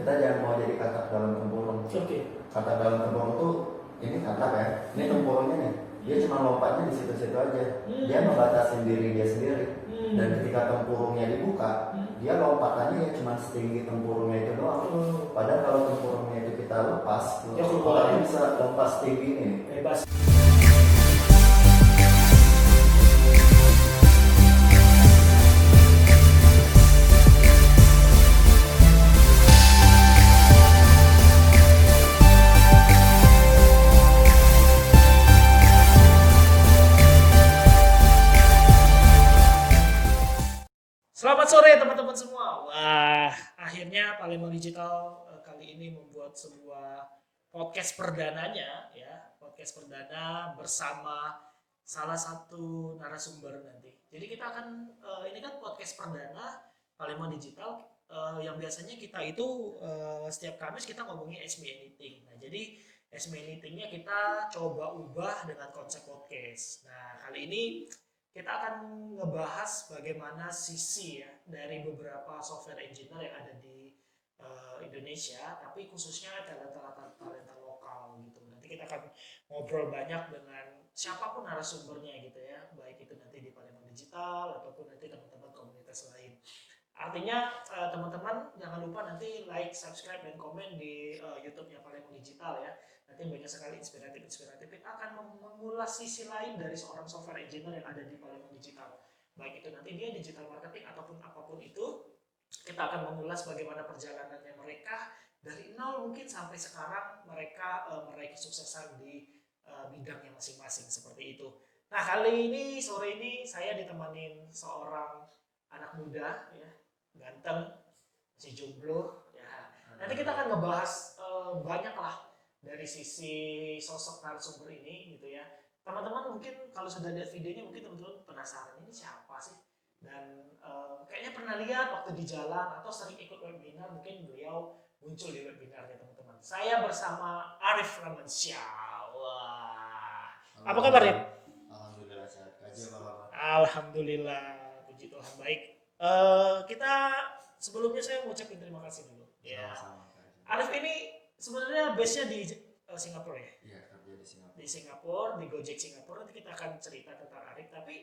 kita jangan mau jadi katak dalam tempurung. Katak dalam tempurung tuh ini katak ya, ini tempurungnya nih, dia cuma lompatnya di situ-situ aja, dia membatasi diri dia sendiri. Dan ketika tempurungnya dibuka, dia lompatannya ya cuma setinggi tempurungnya itu doang. Padahal kalau tempurungnya itu kita lepas, orang bisa lompat setinggi ini. Bebas. Selamat sore teman-teman semua. Wah, akhirnya Palembang Digital kali ini membuat sebuah podcast perdananya ya. Podcast perdana bersama salah satu narasumber nanti. Jadi kita akan ini kan podcast perdana Palembang Digital yang biasanya kita itu setiap Kamis kita ngomongin Ask Me Anything. Nah, jadi Ask Me Anything-nya kita coba ubah dengan konsep podcast. Nah, kali ini kita akan ngebahas bagaimana sisi ya dari beberapa software engineer yang ada di Indonesia, tapi khususnya talenta lokal gitu. Nanti kita akan ngobrol banyak dengan siapapun narasumbernya gitu ya, baik itu nanti di Palembang Digital ataupun nanti teman-teman komunitas lain. Artinya teman-teman jangan lupa nanti like, subscribe, dan komen di YouTube-nya Palembang Digital ya. Nanti banyak sekali inspiratif yang akan mengulas sisi lain dari seorang software engineer yang ada di Palembang Digital. Baik itu nanti dia digital marketing ataupun apapun itu, kita akan mengulas bagaimana perjalanannya mereka dari nol mungkin sampai sekarang mereka meraih kesuksesan di bidangnya masing-masing seperti itu. Nah, kali ini sore ini saya ditemanin seorang anak muda ya, ganteng, masih jomblo ya. Nanti kita akan ngebahas banyak lah dari sisi sosok narasumber ini gitu ya. Teman-teman mungkin kalau sudah lihat videonya mungkin teman-teman penasaran ini siapa sih, dan kayaknya pernah lihat waktu di jalan atau sering ikut webinar, mungkin beliau muncul di webinarnya teman-teman. Saya bersama Arif Ramansyah. Wah, apa kabar ya? Alhamdulillah sehat aja Bapak. Alhamdulillah, puji Tuhan baik. Kita sebelumnya saya mengucapkan terima kasih dulu. Ya. Arif ini sebenarnya base-nya di Singapura ya? Iya, kerja di Singapura. Di Singapura, di Gojek Singapura. Nanti kita akan cerita tentang Arif. Tapi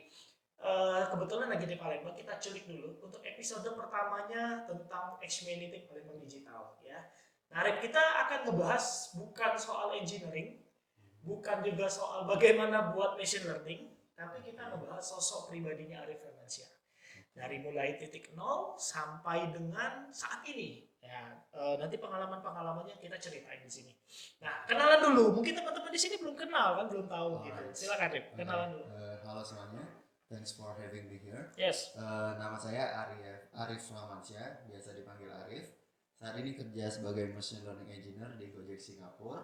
kebetulan lagi di Palembang, kita culik dulu untuk episode pertamanya tentang Ask Me Anything Palembang Digital ya. Nah, Arif, kita akan ngebahas bukan soal engineering, bukan juga soal bagaimana buat machine learning, tapi kita ngebahas sosok pribadinya Arif Ramansyah. Dari mulai titik nol sampai dengan saat ini. Ya, nanti pengalaman-pengalamannya kita ceritain di sini. Nah, kenalan dulu. Mungkin teman-teman di sini belum kenal kan, belum tahu gitu. Silakan Arif, kenalan dulu. Halo semuanya, thanks for having me here. Yes. Nama saya Arif Ramansyah, biasa dipanggil Arif. Saat ini kerja sebagai machine learning engineer di Gojek Singapura.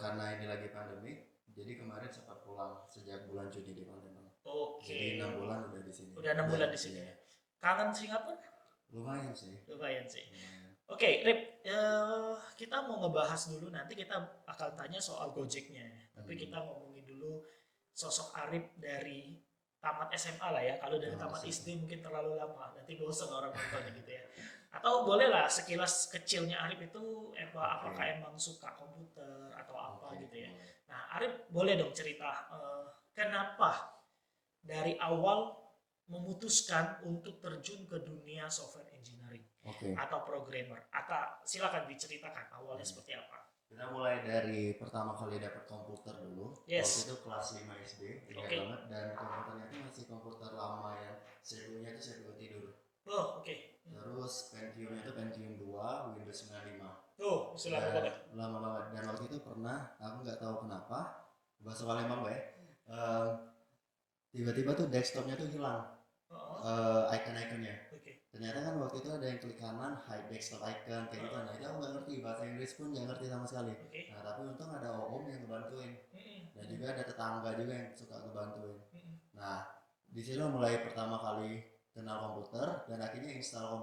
Karena ini lagi pandemi, jadi kemarin sempat pulang sejak bulan Juni di Palembang. Oke. Jadi 6 bulan udah di sini. Udah 6 bulan di sini ya. Kangen Singapura? Lumayan sih. Lumayan sih. Oke, Rip, kita mau ngebahas dulu, nanti kita akan tanya soal Gojeknya. Tapi kita ngomongin dulu sosok Arif dari tamat SMA lah ya. Kalau dari tamat SD mungkin terlalu lama, nanti bosan orang nontonnya gitu ya. Atau boleh lah sekilas kecilnya Arif itu apakah emang suka komputer atau apa gitu ya. Nah, Arif boleh dong cerita kenapa dari awal memutuskan untuk terjun ke dunia software engineering atau programmer, atau silakan diceritakan awalnya seperti apa. Kita mulai dari pertama kali dapat komputer dulu. Yes. Waktu itu kelas 5 SD, ingat banget, dan komputernya itu masih komputer lama yang CPU-nya itu CPU tidur. Oh, oke. Terus Pentium-nya itu Pentium 2, Windows 95. Oh, masih lama banget. Lama banget, dan waktu itu pernah, aku nggak tahu kenapa, bahasa Palembang ya, tiba-tiba tuh desktopnya tuh hilang. Icon-iconnya. Ternyata kan waktu itu ada yang klik kanan hide desktop icon kayak gitu. Nah itu aku nggak ngerti, bahasa Inggris pun nggak ngerti sama sekali. Nah tapi untung ada om yang ngebantuin, dan juga ada tetangga juga yang suka ngebantuin. Nah di sini mulai pertama kali kenal komputer, dan akhirnya install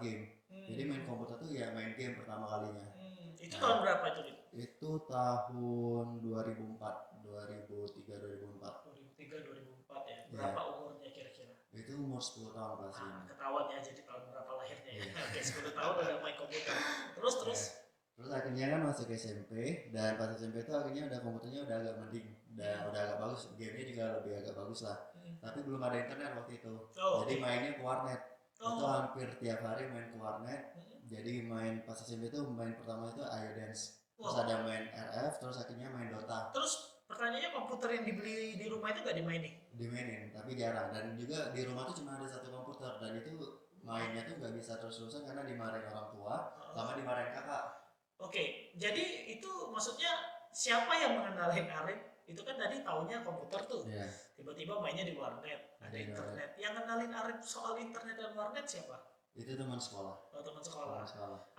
game. Jadi main komputer tuh ya main game pertama kalinya. Itu tahun berapa itu? Itu tahun 2004, 2003, 2004. 2004 ya. Berapa umurnya kira-kira? Itu umur 10 tahun pasti. Ketahuan ya, jadi tahun berapa lahirnya ya. Oke, 10 tahun udah main komputer. akhirnya kan masuk SMP, dan pas SMP itu akhirnya udah komputernya udah agak mending, udah agak bagus, gamenya juga lebih agak bagus lah. Tapi belum ada internet waktu itu, jadi mainnya ke warnet. Itu hampir tiap hari main ke warnet. Jadi main pas SMP itu main pertama itu Ayo Dance, terus ada main RF, terus akhirnya main Dota. Terus pertanyaannya, komputer yang dibeli di rumah itu gak dimainin? Dimainin, tapi jarang. Dan juga di rumah tuh cuma ada satu komputer, dan itu mainnya tuh nggak bisa terus-terusan karena dimarahin orang tua sama dimarahin kakak. Oke, jadi itu maksudnya siapa yang mengenalin Arif? Itu kan tadi taunya komputer tuh, tiba-tiba mainnya di warnet, ada internet. Yang kenalin Arif soal internet dan warnet siapa? Itu teman sekolah. Oh, teman sekolah.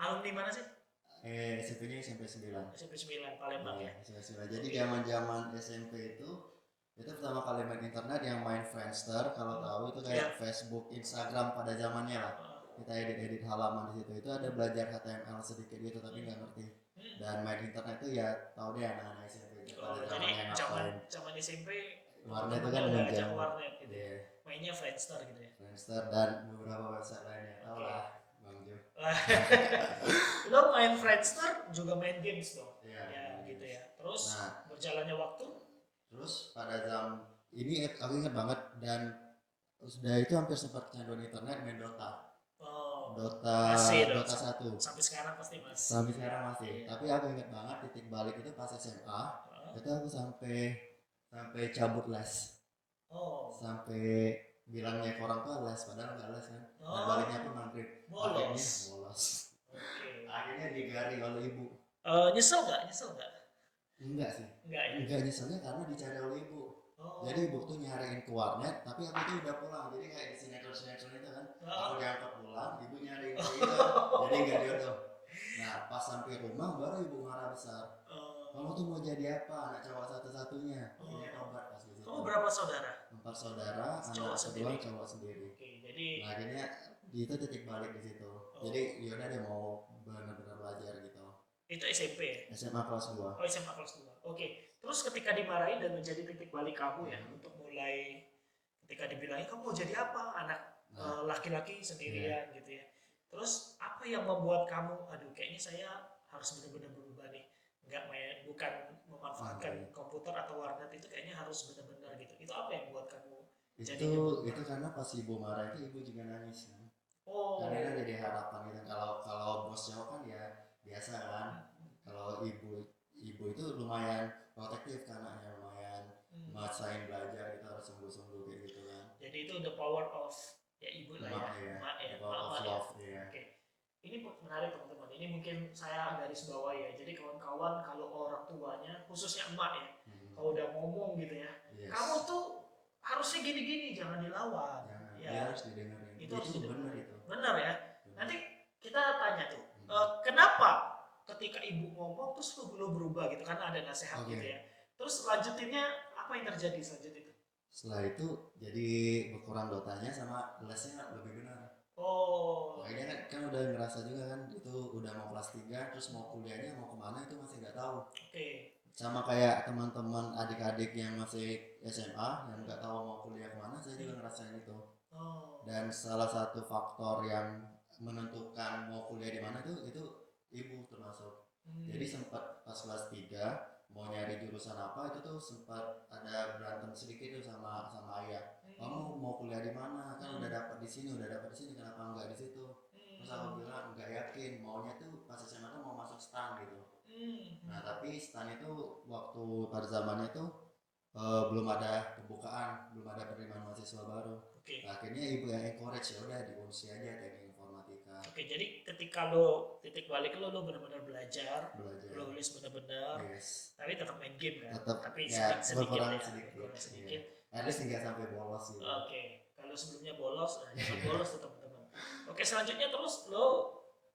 Alumni mana sih? SMP-nya SMP 9. SMP 9 Palembang ya. SMP 9. Jadi zaman-zaman SMP itu pertama kali main internet yang main Friendster, kalau tahu itu kayak Facebook, Instagram pada zamannya lah. Kita edit halaman di situ. Itu ada belajar HTML sedikit gitu tapi nggak ngerti. Dan main internet itu ya tahu deh anak-anak SMP itu. Jadi zaman SMP warnet itu kan ngajak warnet gitu. Mainnya Friendster gitu ya. Friendster dan beberapa website lainnya. Tahu lah, Bang Jo. Lo main Friendster juga main games dong. Ya gitu ya. Terus berjalannya waktu. Terus pada ini aku ingat banget, dan sudah itu hampir sempat kecanduan internet main Dota. Dota 1. Sampai sekarang pasti masih. Sampai sekarang masih. Tapi aku ingat banget titik balik itu pas SMA. Itu aku sampai cabut les. Sampai bilangnya ke orang tua les, padahal nggak les kan. Dan baliknya pun maghrib. Bolos. Akhirnya digari oleh ibu. Nyesel nggak? Enggak sih. Enggak nyeselnya karena dicari oleh ibu. Jadi ibu tuh nyariin ke warnet, tapi aku tuh udah pulang. Jadi kayak di sinetron itu kan, aku diangkat pulang, ibu nyariin ke itu, jadi nggak jodoh. Nah pas sampai rumah baru ibu marah besar. Kamu tuh mau jadi apa? Anak cowok satu-satunya. Ini tobat pas gitu. Kamu berapa saudara? 4 saudara, anak kedua cowok sendiri. Jadi nah, akhirnya itu titik balik di situ. Jadi yaudah deh mau benar-benar belajar gitu. Itu SMP ya? SMA kelas 2. SMA kelas 2. Oke. Terus ketika dimarahin dan menjadi titik balik kamu ya, untuk mulai ketika dibilangin kamu mau jadi apa? Anak laki-laki sendirian gitu ya. Terus apa yang membuat kamu, aduh kayaknya saya harus benar-benar berubah nih. Bukan memanfaatkan komputer atau warnet, itu kayaknya harus benar-benar gitu. Itu apa yang membuat kamu jadi itu karena pas ibu marah itu ibu juga nangis kan. Karena jadi harapan gitu. Kalau bos jauh kan ya biasa kan. Kalau ibu itu lumayan protektif kan, anaknya lumayan maksain belajar, kita harus sungguh-sungguh kayak gitu kan. Jadi itu the power of ya ibu lah ya. Power of love ya. Oke. Ini menarik teman-teman. Ini mungkin saya garis bawah ya. Jadi kawan-kawan kalau orang tuanya, khususnya emak ya, kalau udah ngomong gitu ya, kamu tuh harusnya gini-gini, jangan dilawan. Ya harus didengarin. Itu benar itu. Benar ya. Nanti kita tanya tuh, kenapa ketika ibu ngomong terus lo berubah gitu, karena ada nasihat gitu ya. Terus lanjutinnya apa yang terjadi selanjutnya itu? Setelah itu jadi berkurang dotanya sama lesnya lebih benar. Makanya kan udah ngerasa juga kan, itu udah mau kelas 3 terus mau kuliahnya mau kemana itu masih nggak tahu. Sama kayak teman-teman adik-adik yang masih SMA yang nggak tahu mau kuliah kemana, saya juga ngerasain itu. Dan salah satu faktor yang menentukan mau kuliah di mana itu ibu termasuk. Jadi sempat pas kelas 3 mau nyari jurusan apa itu tuh sempat ada berantem sedikit tuh sama ayah. Kamu mau kuliah di mana? Kan udah dapat di sini, kenapa enggak di situ? Terus aku bilang enggak yakin, maunya tuh pas SMA tuh mau masuk STAN gitu. Nah tapi STAN itu waktu pada zamannya tuh belum ada pembukaan, belum ada penerimaan mahasiswa baru. Nah, akhirnya ibu yang encourage, ya udah diunsi aja teknik informatika. Jadi ketika lo titik balik lo benar-benar belajar, lo nulis benar-benar, tapi tetap main game kan? Tapi sedikit. At least nggak sampai bolos gitu. Kalau sebelumnya bolos, jangan bolos tuh teman-teman. Selanjutnya terus lo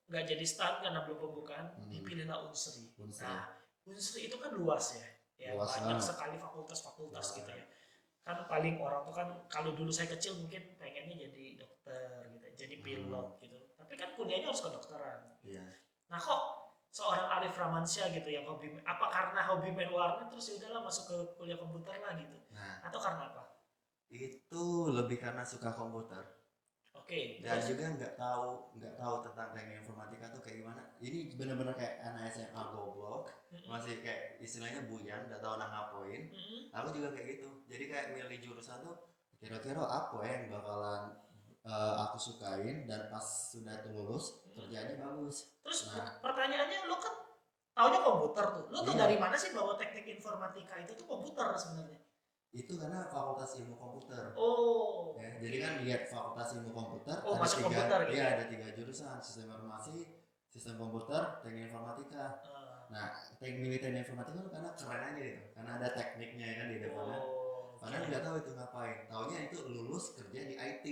nggak jadi STAN karena belum pembukaan, dipilihlah Unsri. Nah, Unsri itu kan luas ya, banyak sekali fakultas gitu ya. Kan paling orang tuh kan, kalau dulu saya kecil mungkin pengennya jadi dokter gitu, jadi pilot gitu. Tapi kan kuliahnya harus kedokteran. Nah kok seorang Arif Ramansyah gitu yang apa karena hobi main warnet terus ya udahlah masuk ke kuliah komputer lah gitu? Atau karena apa? Itu lebih karena suka komputer. Dan juga nggak tahu tentang teknik informatika tuh kayak gimana. Ini bener-bener kayak anak SMA goblok, masih kayak istilahnya buyang, nggak tahu nak ngapain. Aku juga kayak gitu. Jadi kayak milih jurusan tuh kira-kira apa yang bakalan aku sukain, dan pas sudah lulus kerjanya bagus. Terus pertanyaannya, lo kan taunya komputer tuh, lo tuh dari mana sih bahwa teknik informatika itu tuh komputer sebenarnya? Itu karena fakultas ilmu komputer. Ya, jadi kan lihat fakultas ilmu komputer ada tiga jurusan: sistem informasi, sistem komputer, teknik informatika. Nah, teknik informatika itu karena keren aja gitu, karena ada tekniknya kan di depannya. Padahal nggak tahu itu ngapain. Taunya itu lulus kerja di IT.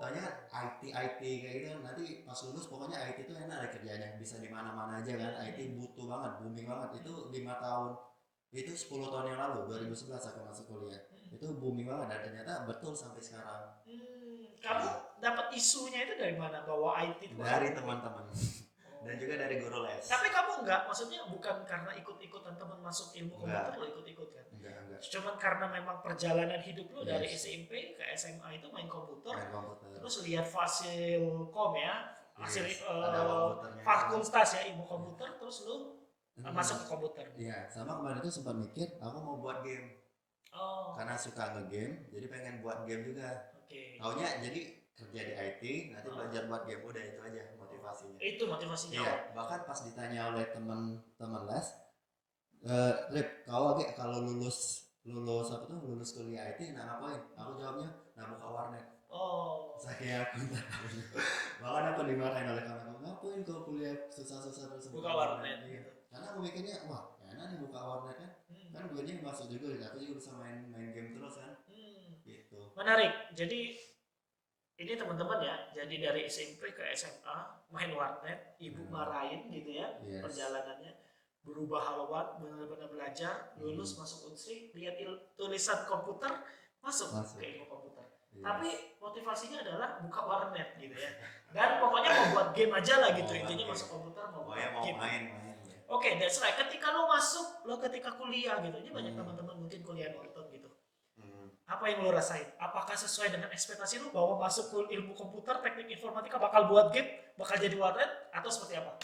Taunya IT kayak gitu. Nanti pas lulus pokoknya IT itu enak ada kerjanya, bisa di mana-mana aja kan. IT butuh banget, booming banget. Itu 5 tahun. Itu 10 tahun yang lalu, 2011 aku masuk kuliah. Itu booming banget dan ternyata betul sampai sekarang. Kamu dapat isunya itu dari mana bahwa IT itu? Dari teman-teman. Dan juga dari guru les. Tapi kamu enggak, maksudnya bukan karena ikut-ikutan teman masuk ilmu komputer lo ikut-ikut kan? Enggak. Cuman karena memang perjalanan hidup lo dari SMP ke SMA itu main komputer. Terus lihat Fasilkom ya, hasil fakultas ya ilmu komputer, terus lo masuk ke komputer. Iya, sama kemarin itu sempat mikir aku mau buat game. Karena suka nge-game, jadi pengen buat game juga. Taunya jadi kerja di IT, nanti belajar buat game, udah itu aja motivasinya. Itu motivasinya. Iya, bahkan pas ditanya oleh teman les, Rip, kalau lulus kuliah IT, nah ngapain? Aku jawabnya, nah buka warnet. Saya aku bahkan aku dimarahin oleh kawan-kawan, ngapain kau kuliah susah-susah terus buka warnet gitu. Karena aku mikirnya, wah enak nih buka warnet kan, kan duitnya masuk juga, aku juga bisa main game terus kan. Gitu. Menarik. Jadi ini teman-teman ya, jadi dari SMP ke SMA main warnet, ibu marahin gitu ya. Perjalanannya berubah haluan, benar-benar belajar, lulus masuk Unsri, lihat tulisan komputer, masuk ke ilmu komputer. Tapi motivasinya adalah buka warnet gitu ya. Dan pokoknya mau buat game aja lah gitu, intinya masuk komputer mau buat game. Oke, that's right. Ketika ketika kuliah gitu, ini banyak teman-teman mungkin kuliah Norton gitu. Apa yang lo rasain? Apakah sesuai dengan ekspektasi lo bahwa masuk ilmu komputer, teknik informatika bakal buat game, bakal jadi warnet, atau seperti apa?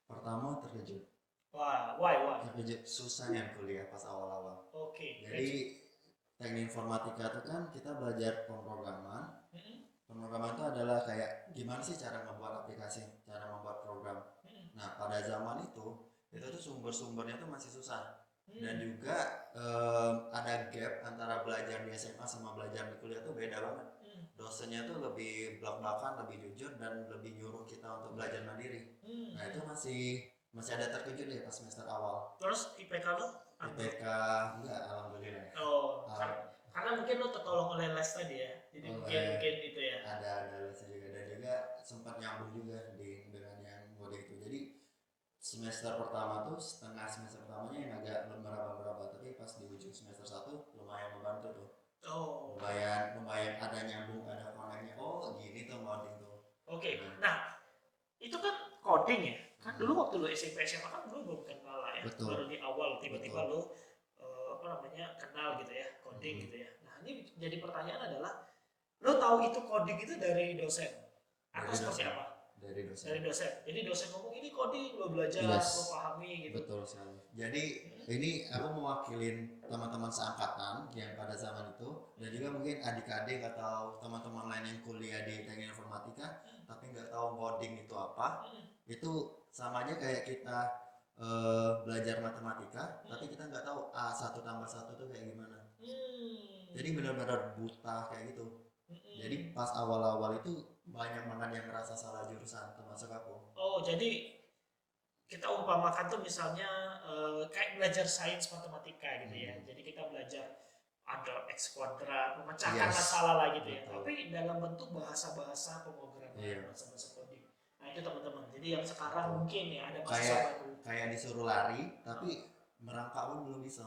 Pertama terkejut. Why? Terkejut, susahnya kuliah pas awal-awal. Jadi teknik informatika itu kan kita belajar pemrograman. Pemrograman itu adalah kayak gimana sih cara membuat aplikasi, cara membuat program. Nah, pada zaman itu tuh sumber-sumbernya tuh masih susah. Dan juga ada gap antara belajar di SMA sama belajar di kuliah tuh beda banget. Dosennya tuh lebih belak-belakan, lebih jujur, dan lebih nyuruh kita untuk belajar mandiri. Nah, itu masih ada terkejut deh pas semester awal. Terus IPK lo? IPK enggak, alhamdulillah. Karena mungkin lo tertolong oleh les tadi ya. Jadi mungkin gitu ya. Ada les juga, dan juga sempat nyambung juga dengan yang mode itu. Jadi semester pertama tuh setengah semester pertamanya yang agak meraba-raba, tapi pas di ujung semester 1 lumayan membantu tuh. Lumayan ada nyambung, ada koneknya. Gini tuh coding tuh. Nah itu kan coding ya. Kan dulu waktu lo SMP SMA kan lo belum kenal lah ya. Betul. Baru di awal tiba-tiba lo kenal gitu ya, coding gitu ya. Nah ini jadi pertanyaan adalah, lo tahu itu coding itu dari dosen atau seperti apa? Dari dosen. Jadi dosen ngomong ini coding, lo belajar, lo pahami gitu. Betul sekali. Jadi ini aku mewakilin teman-teman seangkatan yang pada zaman itu, dan juga mungkin adik-adik atau teman-teman lain yang kuliah di teknik informatika tapi nggak tahu coding itu apa. Itu sama aja kayak kita belajar matematika tapi kita nggak tahu A1 tambah 1 itu kayak gimana. Jadi benar-benar buta kayak gitu. Jadi pas awal-awal itu banyak banget yang merasa salah jurusan, termasuk aku. Jadi kita umpamakan tuh misalnya kayak belajar sains matematika gitu ya. Jadi kita belajar ada X kuadrat, memecahkan masalah lah gitu ya. Tapi dalam bentuk bahasa-bahasa pemrograman, bahasa-bahasa coding. Nah itu teman-teman. Jadi yang sekarang mungkin ya ada bahasa baru. Kayak disuruh lari, tapi merangkak pun belum bisa.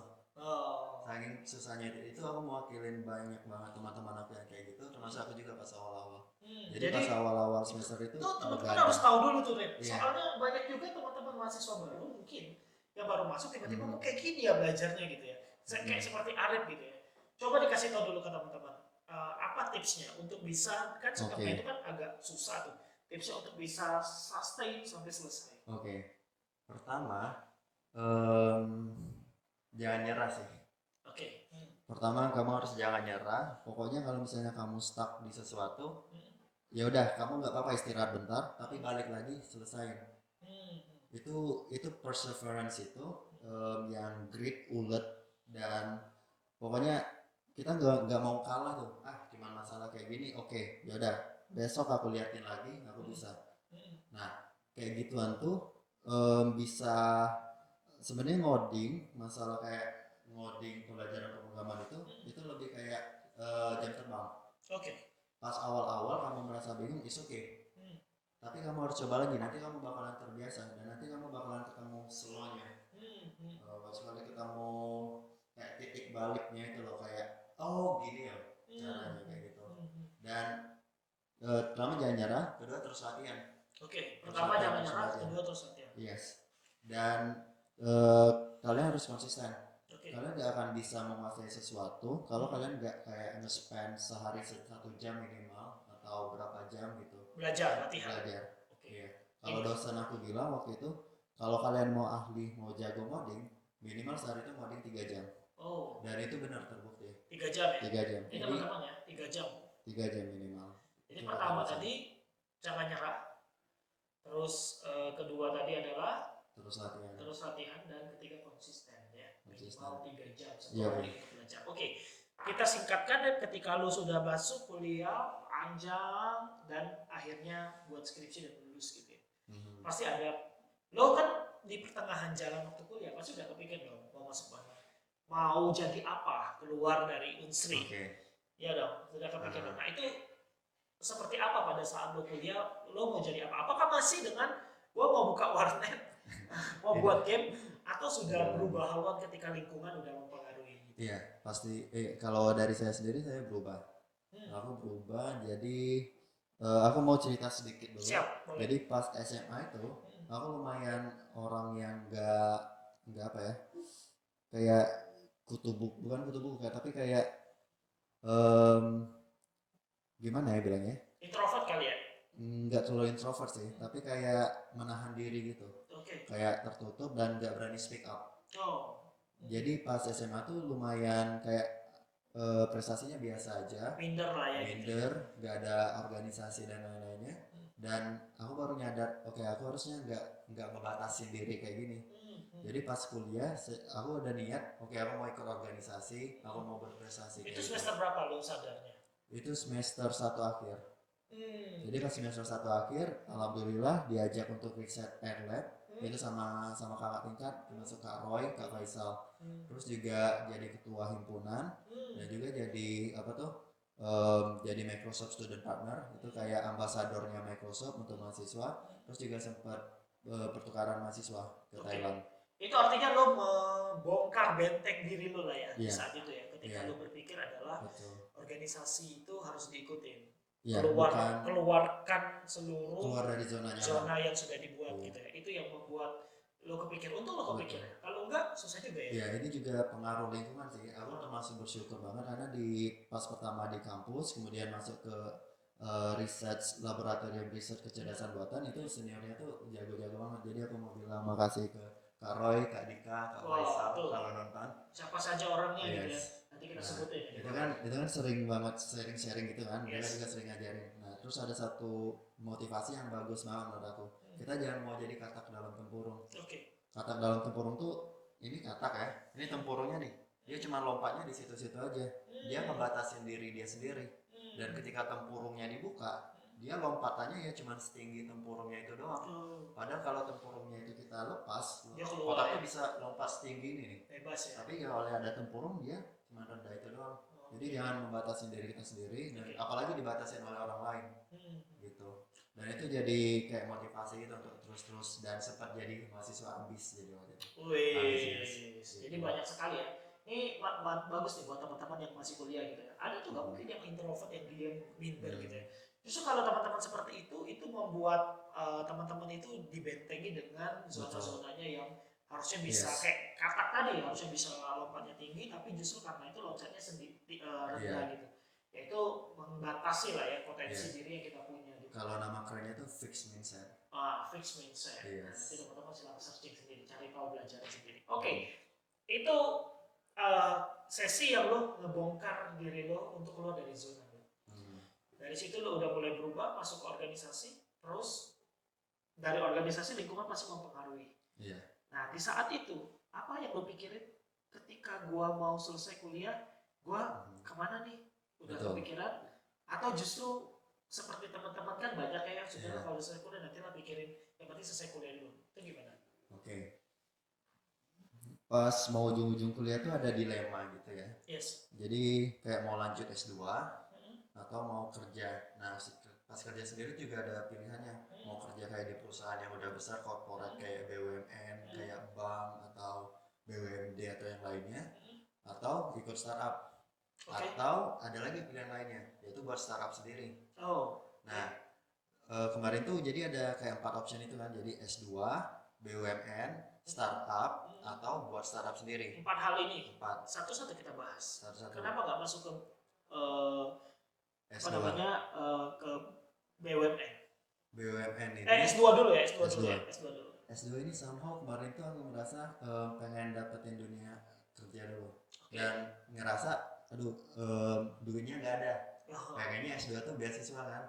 Saking susahnya itu aku mewakilin banyak banget teman-teman aku yang kayak gitu, termasuk aku juga pas awal-awal. Jadi pas awal-awal semester itu teman-teman harus tahu dulu tuh Ren. Soalnya banyak juga teman-teman mahasiswa baru mungkin yang baru masuk tiba-tiba kayak gini ya belajarnya gitu ya. Kayak seperti Arif gitu ya. Coba dikasih tahu dulu ke teman-teman. apa tipsnya untuk bisa, kan sikapnya itu kan agak susah tuh, tipsnya untuk bisa sustain sampai selesai. Pertama, jangan nyerah sih. Pertama kamu harus jangan nyerah. Pokoknya kalau misalnya kamu stuck di sesuatu, ya udah kamu nggak apa-apa istirahat bentar, tapi balik lagi selesaiin. Itu perseverance itu, yang grit, ulet, dan pokoknya kita nggak mau kalah tuh. Cuman masalah kayak gini, oke, ya udah besok aku liatin lagi, aku bisa. Nah kayak gituan tuh bisa. Sebenarnya ngoding, masalah kayak ngoding pembelajaran pemrograman itu lebih kayak jam terbang. Pas awal-awal kamu merasa bingung, is okay. Tapi kamu harus coba lagi, nanti kamu bakalan terbiasa dan nanti kamu bakalan ketemu slownya. Pas kali ketemu kayak titik baliknya itu loh, kayak oh gini ya caranya kayak gitu. Dan pertama jangan nyerah, kedua terus latihan. Pertama jangan nyerah, kedua terus latihan. Yes. Dan kalian harus konsisten. Kalian gak akan bisa menguasai sesuatu kalau kalian gak kayak nge-spend sehari 1 jam minimal atau berapa jam gitu belajar, latihan. Iya. Kalau dosen aku bilang waktu itu, kalau kalian mau ahli, mau jago ngoding, minimal sehari itu ngoding 3 jam. Dan itu benar terbukti. 3 jam ya? 3 jam. Ini teman-teman ya, 3 jam. 3 jam minimal. Jadi pertama tadi jangan nyerah. Terus kedua tadi adalah terus latihan, dan ketiga konsisten ya. Minimal 3 jam sebelum belajar. Kita singkatkan deh, ketika lu sudah masuk kuliah panjang dan akhirnya buat skripsi dan lulus gitu ya. Pasti ada, lo kan di pertengahan jalan waktu kuliah pasti udah kepikir dong mau masuk mana, mau jadi apa keluar dari Unsri. Ya dong, sudah kepikir dong. Nah itu seperti apa pada saat lo kuliah, lo mau jadi apa? Apakah masih dengan gua mau buka warnet, mau buat game, atau sudah berubah haluan ketika lingkungan udah mempengaruhi? Iya, pasti. Kalau dari saya sendiri, saya berubah. Aku berubah, jadi aku mau cerita sedikit dulu. Siap, boleh. Jadi pas SMA itu, aku lumayan orang yang nggak apa ya, kayak bukan kutu buku, tapi kayak gimana ya bilangnya? Introvert kali ya? Nggak terlalu introvert sih, tapi kayak menahan diri gitu. Kayak tertutup dan nggak berani speak up. Jadi pas SMA tuh lumayan kayak prestasinya biasa aja, minder lah ya, minder, nggak ada organisasi dan lain-lainnya. Dan aku baru nyadar, oke, aku harusnya nggak ngebatasin diri kayak gini. Jadi pas kuliah aku udah niat, oke, aku mau ikut organisasi, aku mau berprestasi. Itu semester berapa lo sadarnya? Itu semester 1 akhir. Jadi pas semester 1 akhir, alhamdulillah diajak untuk riset air lab. Itu sama kakak tingkat, termasuk Kak Roy, Kak Faisal. Terus juga jadi ketua himpunan, dan juga jadi jadi Microsoft Student Partner. Itu kayak ambasadornya Microsoft untuk mahasiswa. Terus juga sempat pertukaran mahasiswa ke Thailand. Itu artinya lo membongkar benteng diri lo lah ya, saat itu ya, ketika lo berpikir adalah organisasi itu harus diikutin. Keluarkan seluruh keluar dari zona yang sudah dibuat gitu ya. Itu yang membuat lo kepikir. Untung lo kepikir. Kalau enggak susah juga ya. Ya ini juga pengaruh lingkungan sih. Aku termasuk bersyukur banget karena pas pertama di kampus, kemudian masuk ke research laboratorium research kecerdasan buatan, itu seniornya tuh jago-jago banget. Jadi aku mau bilang makasih ke Kak Roy, Kak Dika, Kak Faisal kalau nonton. Siapa saja orangnya gitu ya. Nanti kita sebutin ya. Itu kan sering banget sharing gitu kan. Dia juga sering ngajarin. Nah, terus ada satu motivasi yang bagus banget menurut aku. Kita jangan mau jadi katak dalam tempurung. Katak dalam tempurung tuh, ini katak ya. Ini tempurungnya nih. Dia cuma lompatnya di situ-situ aja. Dia ngebatasin diri dia sendiri. Dan ketika tempurungnya dibuka, dia lompatannya ya cuma setinggi tempurungnya itu doang. Padahal kalau tempurungnya itu kita lepas, kotaknya bisa lompat setinggi ini nih. Bebas ya. Tapi kalau ada tempurung, dia cuma rendah itu doang. Jadi jangan membatasi diri kita sendiri, dan apalagi dibatasin oleh orang lain. Gitu. Dan itu jadi kayak motivasi gitu untuk terus dan sempat jadi mahasiswa ambis jadi waktu itu. Jadi banyak sekali ya. Ini bagus nih buat teman-teman yang masih kuliah gitu ya. Ada juga mungkin yang introvert, yang dia minder gitu ya. Justru kalau teman-teman seperti itu membuat teman-teman itu dibentengi dengan zona-zonanya yang harusnya bisa kayak katak tadi, harusnya bisa lompatnya tinggi, tapi justru karena itu loncatnya rendah gitu. yaitu membatasi lah ya potensi Iya. diri yang kita punya gitu. Kalau nama kerennya tuh fixed mindset. Fixed mindset. Yes. Nanti teman-teman silahkan searching sendiri, cari tahu, belajar sendiri. Oke. Itu sesi yang lo ngebongkar diri lo untuk keluar dari zona lo. Dari situ lo udah mulai berubah, masuk ke organisasi, terus dari organisasi lingkungan pasti mempengaruhi. Iya. Nah di saat itu apa yang lo pikirin ketika gua mau selesai kuliah, gua kemana nih? Udah kepikiran? Atau justru seperti teman-teman kan banyak ya, sudah kalau selesai kuliah nanti lah pikirin, yang penting selesai kuliah dulu. Itu gimana? Oke. Pas mau ujung-ujung kuliah tuh ada dilema gitu ya. Yes. Jadi kayak mau lanjut S2 atau mau kerja. Nah pas kerja sendiri juga ada pilihannya. Mau kerja kayak di perusahaan yang udah besar, corporate kayak BUMN, kayak bank atau BUMD atau yang lainnya, atau ikut startup. Atau ada lagi pilihan lainnya, yaitu buat startup sendiri. Nah kemarin tuh jadi ada kayak 4 option itu kan, jadi S2, BUMN, startup, atau buat startup sendiri. 4 hal ini. Satu-satu kita bahas. Satu-satu. Kenapa nggak masuk ke S2. Ke BUMN? BUMN ini. S2 dulu ya, S2 dulu ya. S2 ini somehow kemarin tuh aku merasa pengen dapetin dunia kerja dulu. Dan ngerasa aduh duitnya nggak ada. Pengennya S2 tuh beasiswa kan.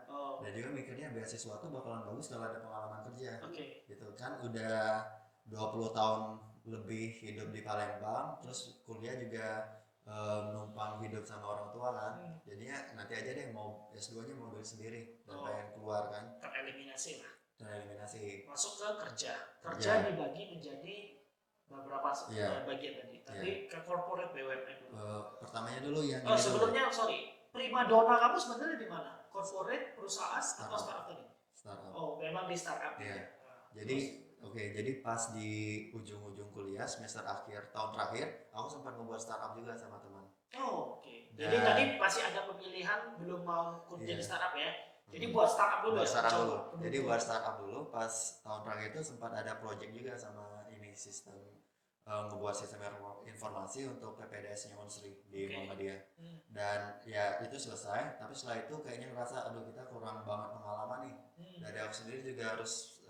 Dan juga mikirnya beasiswa tuh bakalan bagus kalau ada pengalaman kerja. Gitu kan, udah 20 tahun lebih hidup di Palembang, terus kuliah juga numpang hidup sama orang tua kan. Jadinya nanti aja deh mau S2 nya mau duit sendiri dan pengen keluar kan. Tereliminasi lah. Tereliminasi. Masuk ke kerja dibagi menjadi beberapa bagian tadi. Tapi ke corporate BUMN dulu. Pertamanya dulu yang sebelumnya primadona kamu sebenarnya di mana? Corporate, perusahaan, atau startup tadi? Startup. Memang di startup. Jadi pas di ujung-ujung kuliah semester akhir tahun terakhir, aku sempat membuat startup juga sama teman. Jadi tadi masih ada pemilihan belum mau kerja di startup ya. Jadi buat startup dulu. Jadi buat startup dulu. Pas tahun terakhir itu sempat ada project juga sama ini sistem ngebuat sistem informasi untuk PPDS-nya Unsri di Muhammadiyah. Dan ya itu selesai, tapi setelah itu kayaknya ngerasa aduh kita kurang banget pengalaman nih. Dari aku sendiri juga harus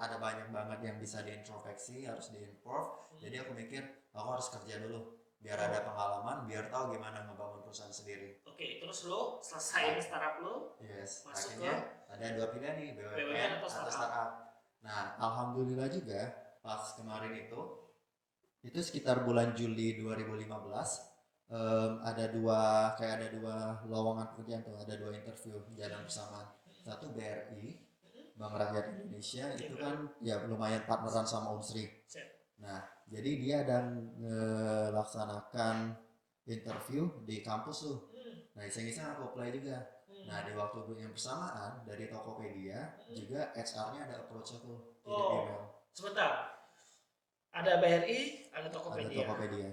ada banyak banget yang bisa diintrospeksi, harus diimprove. Jadi aku mikir aku harus kerja dulu biar ada pengalaman, biar tahu gimana ngebangun perusahaan sendiri. Terus lo selesai startup lo? Masuk akhirnya ada 2 pilihan nih, BUMN atau startup. Nah alhamdulillah juga pas kemarin itu sekitar bulan Juli 2015 ada dua lowongan pekerjaan tuh, ada 2 interview jalan bersama. Satu BRI, Bank Rakyat Indonesia, itu kan ya lumayan partneran sama Unsri. Nah jadi dia dan melaksanakan interview di kampus tuh. Nah iseng-iseng aku apply juga. Nah di waktu yang bersamaan dari Tokopedia juga HR-nya ada approach aku kirim email. Sebentar, ada BRI, ada Tokopedia.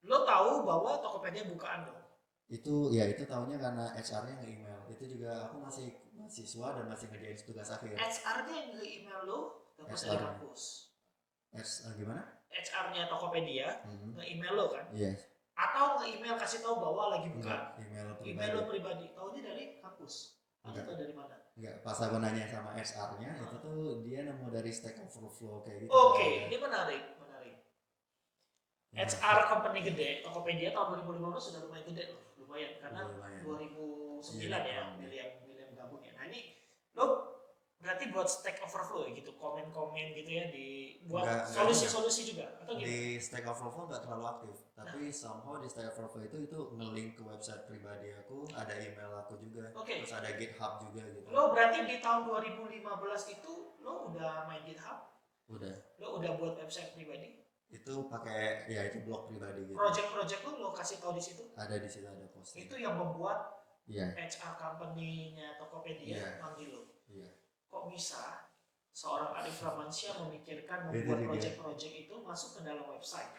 Lo tahu bahwa Tokopedia bukaan dong? Itu tahunya karena HR-nya nge-email. Itu juga aku masih mahasiswa dan masih ngerjain tugas akhir. HR-nya yang nge-email lo dapat dari kampus. Gimana? HR-nya Tokopedia nge-email lo kan? Yes. Atau nge-email kasih tahu bahwa lagi buka? Email lo pribadi. Taunya dari kampus? Atau dari mana? Enggak, pas aku nanya sama HR-nya itu tuh dia nemu dari Stack Overflow kayak gitu. Ini menarik. HR company gede, Tokopedia tahun 2015 sudah lumayan gede loh, karena 2009 ya William gabung ya. Nah ini lo berarti buat Stack Overflow ya gitu, komen-komen gitu ya, buat solusi-solusi juga atau gimana? Di Stack Overflow nggak terlalu aktif, tapi somehow di Stack Overflow itu nge-link ke website pribadi aku, ada email aku juga, terus ada GitHub juga gitu. Lo berarti di tahun 2015 itu lo udah main GitHub? Udah. Lo udah buat website pribadi? Itu pakai itu blog pribadi gitu. Project lo kasih tahu di situ? Ada di situ, ada posting. Itu yang membuat HR company-nya Tokopedia manggil lo. Kok bisa seorang Arif Ramansyah memikirkan membuat project-project itu masuk ke dalam website?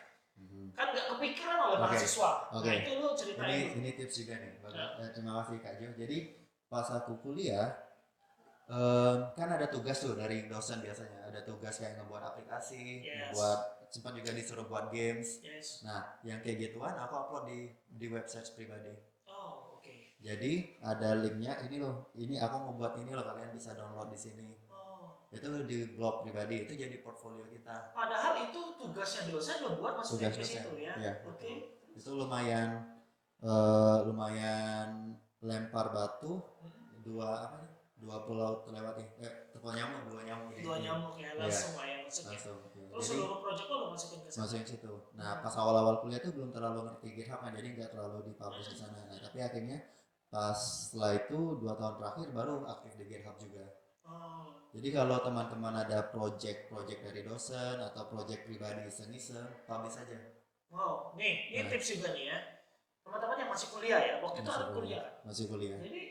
Kan nggak kepikiran oleh mahasiswa. Nah itu lo ceritain. Ini tips juga nih. Terima kasih Kak Jo. Jadi pas aku kuliah kan ada tugas tuh dari dosen biasanya. Ada tugas kayak ngebuat aplikasi, sempat juga disuruh buat games. Nah yang kayak gituan aku upload di website pribadi. Jadi ada linknya ini loh. Ini aku membuat ini loh, kalian bisa download di sini. Itu di blog pribadi, itu jadi portfolio kita. Padahal itu tugasnya dosen lo buat masukin ke situ ya. Iya. Oke. Itu lumayan lempar batu, dua pulau terlewati. Tepung nyamuk, dua nyamuk ya langsung lah ya maksudnya. Terus seluruh project lo masukin ke situ. Nah, pas awal-awal kuliah tuh belum terlalu ngerti GitHub kan, jadi nggak terlalu dipublish di sana. Nah, tapi akhirnya pas setelah itu 2 tahun terakhir baru aktif di GitHub juga. Jadi kalau teman-teman ada project dari dosen atau project pribadi iseng-iseng, publish aja. Wow, ini tips juga nih ya. Teman-teman yang masih kuliah ya, waktu itu ada kuliah. Masih kuliah. Jadi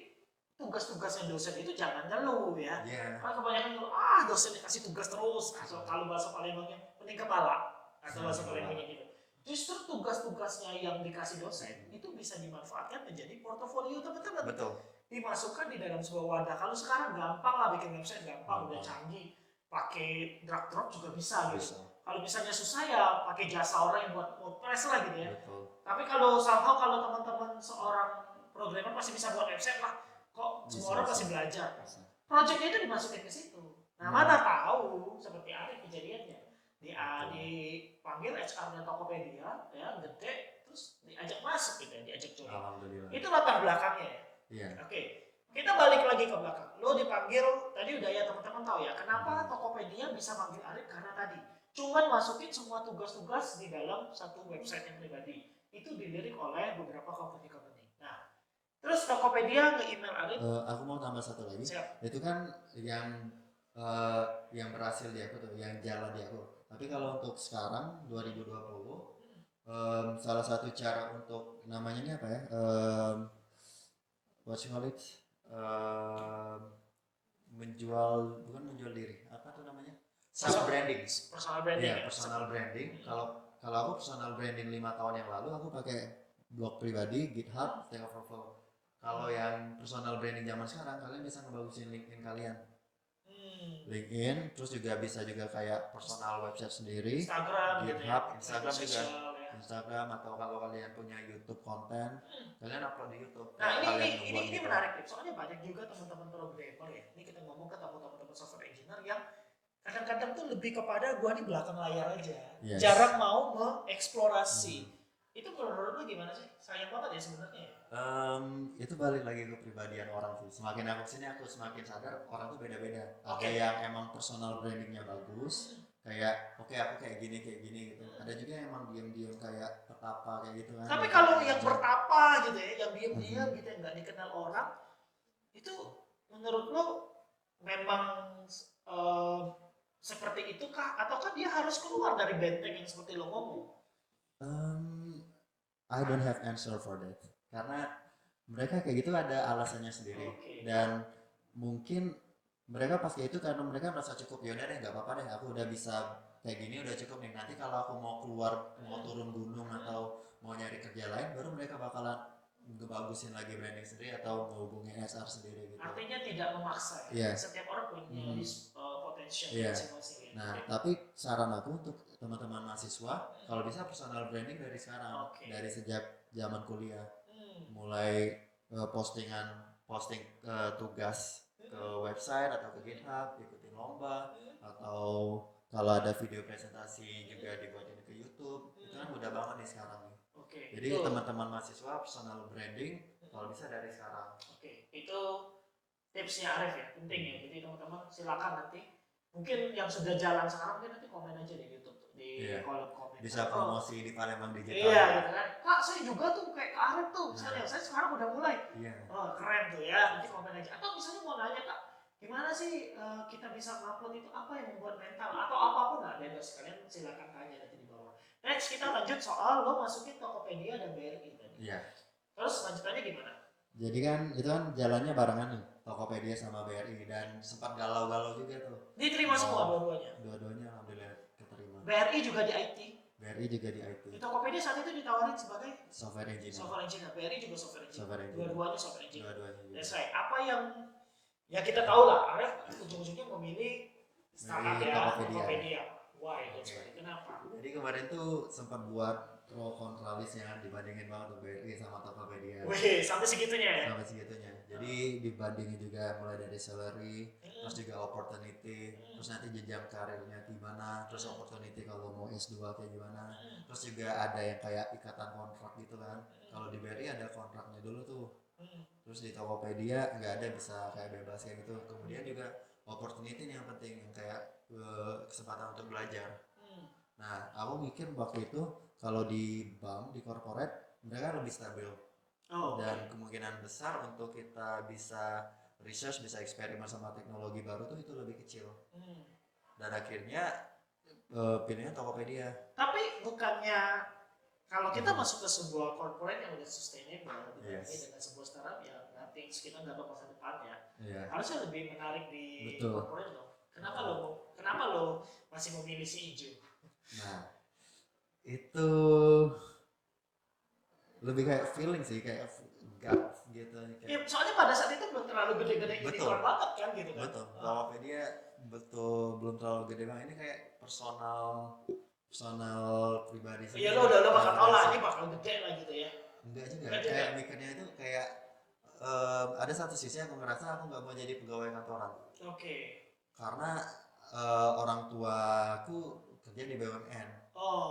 tugas-tugasnya dosen itu jangan ngeluh ya. Yeah. Kan kebanyakan ngeluh, dosen dikasih tugas terus. Atau kalau bahasa Palembangnya, pening kepala. Atau bahasa Palembangnya gitu. Justru tugas-tugasnya yang dikasih dosen itu bisa dimanfaatkan menjadi portofolio teman-teman. Betul. Dimasukkan di dalam sebuah wadah. Kalau sekarang gampang lah bikin website, gampang, udah canggih. Pakai drag drop juga bisa gitu. Kalau misalnya susah ya pakai jasa orang yang buat WordPress lah gitu ya. Betul. Tapi kalau somehow kalau teman-teman seorang programmer pasti bisa buat website lah. Kok semua orang masih belajar. Projectnya itu dimasukin ke situ. Nah mana tahu seperti Arif kejadiannya. Dipanggil HR-nya Tokopedia, ya gede, terus diajak masuk gitu, diajak join. Alhamdulillah. Itu latar belakangnya ya. Iya. Oke, kita balik lagi ke belakang. Lo dipanggil, tadi udah ya teman-teman tahu ya, kenapa Tokopedia bisa manggil Arif karena tadi cuman masukin semua tugas-tugas di dalam satu website yang pribadi. Itu dilirik oleh beberapa company. Nah, terus Tokopedia nge-email Arif. Aku mau tambah satu lagi. Siap. Itu kan yang berhasil di aku tuh, yang jalan di aku. Tapi kalau untuk sekarang 2020, salah satu cara untuk namanya ini apa ya? What you call it? Bukan menjual diri. Apa tuh namanya? Self branding. Personal branding. Iya, personal branding. Kalau aku personal branding 5 tahun yang lalu aku pakai blog pribadi, GitHub, Stack Overflow. Kalau yang personal branding zaman sekarang, kalian bisa ngebagusin LinkedIn kalian. LinkedIn, terus juga bisa juga kayak personal website sendiri, Instagram, GitHub, gitu ya. Instagram juga, Instagram atau kalau kalian punya YouTube konten, kalian upload di YouTube. Nah ini menarik nih, soalnya banyak juga teman-teman programmer ya. Ini kita ngomong ke teman-teman software engineer yang kadang-kadang tuh lebih kepada gua nih belakang layar aja, jarang mau mengeksplorasi. Itu menurut lu gimana sih? Sayang banget ya sebenarnya. Itu balik lagi ke kepribadian orang sih. Semakin aku kesini aku semakin sadar orang tuh beda-beda. Ada yang emang personal brandingnya bagus, kayak oke aku kayak gini gitu. Ada juga yang emang diam-diam kayak pertapa kayak gitu kan. Tapi kalau yang pertapa gitu ya, yang diam-diam gitu yang nggak dikenal orang, itu menurut lo memang seperti itu kah? Ataukah dia harus keluar dari benteng yang seperti lo ngomong? I don't have answer for that. Karena mereka kayak gitu ada alasannya sendiri. Dan mungkin mereka pas kayak itu karena mereka merasa cukup, ya udah deh nggak apa-apa deh, aku udah bisa kayak gini udah cukup nih. Nanti kalau aku mau keluar, mau turun gunung atau mau nyari kerja lain, baru mereka bakalan ngebagusin lagi branding sendiri atau menghubungi HR sendiri gitu. Artinya tidak memaksa ya. Setiap orang punya potential masing-masing. Nah, tapi saran aku untuk teman-teman mahasiswa, kalau bisa personal branding dari sekarang, dari sejak zaman kuliah, mulai posting tugas ke website atau ke GitHub, ikutin lomba, atau kalau ada video presentasi juga dibuatin ke YouTube, itu kan mudah banget nih sekarang nih. Jadi teman-teman mahasiswa personal branding kalau bisa dari sekarang. Itu tipsnya Arif ya, penting ya. Jadi teman-teman silakan nanti, mungkin yang sudah jalan sekarang mungkin nanti komen aja di YouTube, di kolom komen. Bisa promosi di Palembang Digital. Iya gitu kan. Kak saya juga tuh kayak Kak Arif tuh, misalnya saya sekarang udah mulai. Oh keren tuh ya, nanti komen aja. Atau misalnya mau nanya Kak, gimana sih kita bisa upload itu, apa yang membuat mental atau apapun lah, bebas, kalian silakan tanya nanti di bawah. Next kita lanjut soal lo masukin Tokopedia dan BRI tadi. Terus lanjutannya gimana? Jadi kan itu kan jalannya barengan nih, Tokopedia sama BRI, dan sempat galau-galau juga tuh. Diterima semua dua-duanya? Dua-duanya alhamdulillah keterima. BRI juga di IT? BRI juga di IT. Di Tokopedia saat itu ditawarin sebagai software engineer. Software engineer. BRI juga software engineer. Engineer. Dua-duanya software engineer. Dua-duanya. That's right. Apa yang ya kita tahu lah, Arif ujung-ujungnya memilih startup ya Tokopedia. Why? That's right. Kenapa? Jadi kemarin tuh sempat buat pro kontra listnya dibandingin banget tuh BRI sama Tokopedia. Wih, sampai segitunya ya? Sampai segitunya. Jadi dibandingin juga mulai dari salary, terus juga opportunity, terus nanti jenjang karirnya gimana, terus opportunity kalau mau S2 kayak gimana, terus juga ada yang kayak ikatan kontrak gitu kan. Kalau di BRI ada kontraknya dulu tuh, terus di Tokopedia nggak ada, bisa kayak bebas kayak gitu. Kemudian juga opportunity yang penting, yang kayak kesempatan untuk belajar. Nah, aku mikir waktu itu kalau di bank, di corporate, mereka lebih stabil. Dan kemungkinan besar untuk kita bisa research, bisa eksperimen sama teknologi baru tuh itu lebih kecil. Dan akhirnya pilihnya Tokopedia. Tapi bukannya kalau kita masuk ke sebuah corporate yang udah sustainable, dengan sebuah startup ya nanti kita nggak tahu masa depannya, harusnya lebih menarik di corporate dong. Kenapa lo masih memilih si hijau? Nah, itu lebih kayak feeling sih, kayak gut gitu. Ya, soalnya pada saat itu belum terlalu gede-gede unicorn banget kan gitu kan. Betul. Tokopedia belum terlalu gede banget. Ini kayak personal pribadi sih. Iya, lo bakal tau lah ini bakal gede lah gitu ya. Enggak juga. Kayak mikirnya itu kayak ada satu sisi aku ngerasa aku nggak mau jadi pegawai kantoran. Karena orang tuaku kerja di BUMN.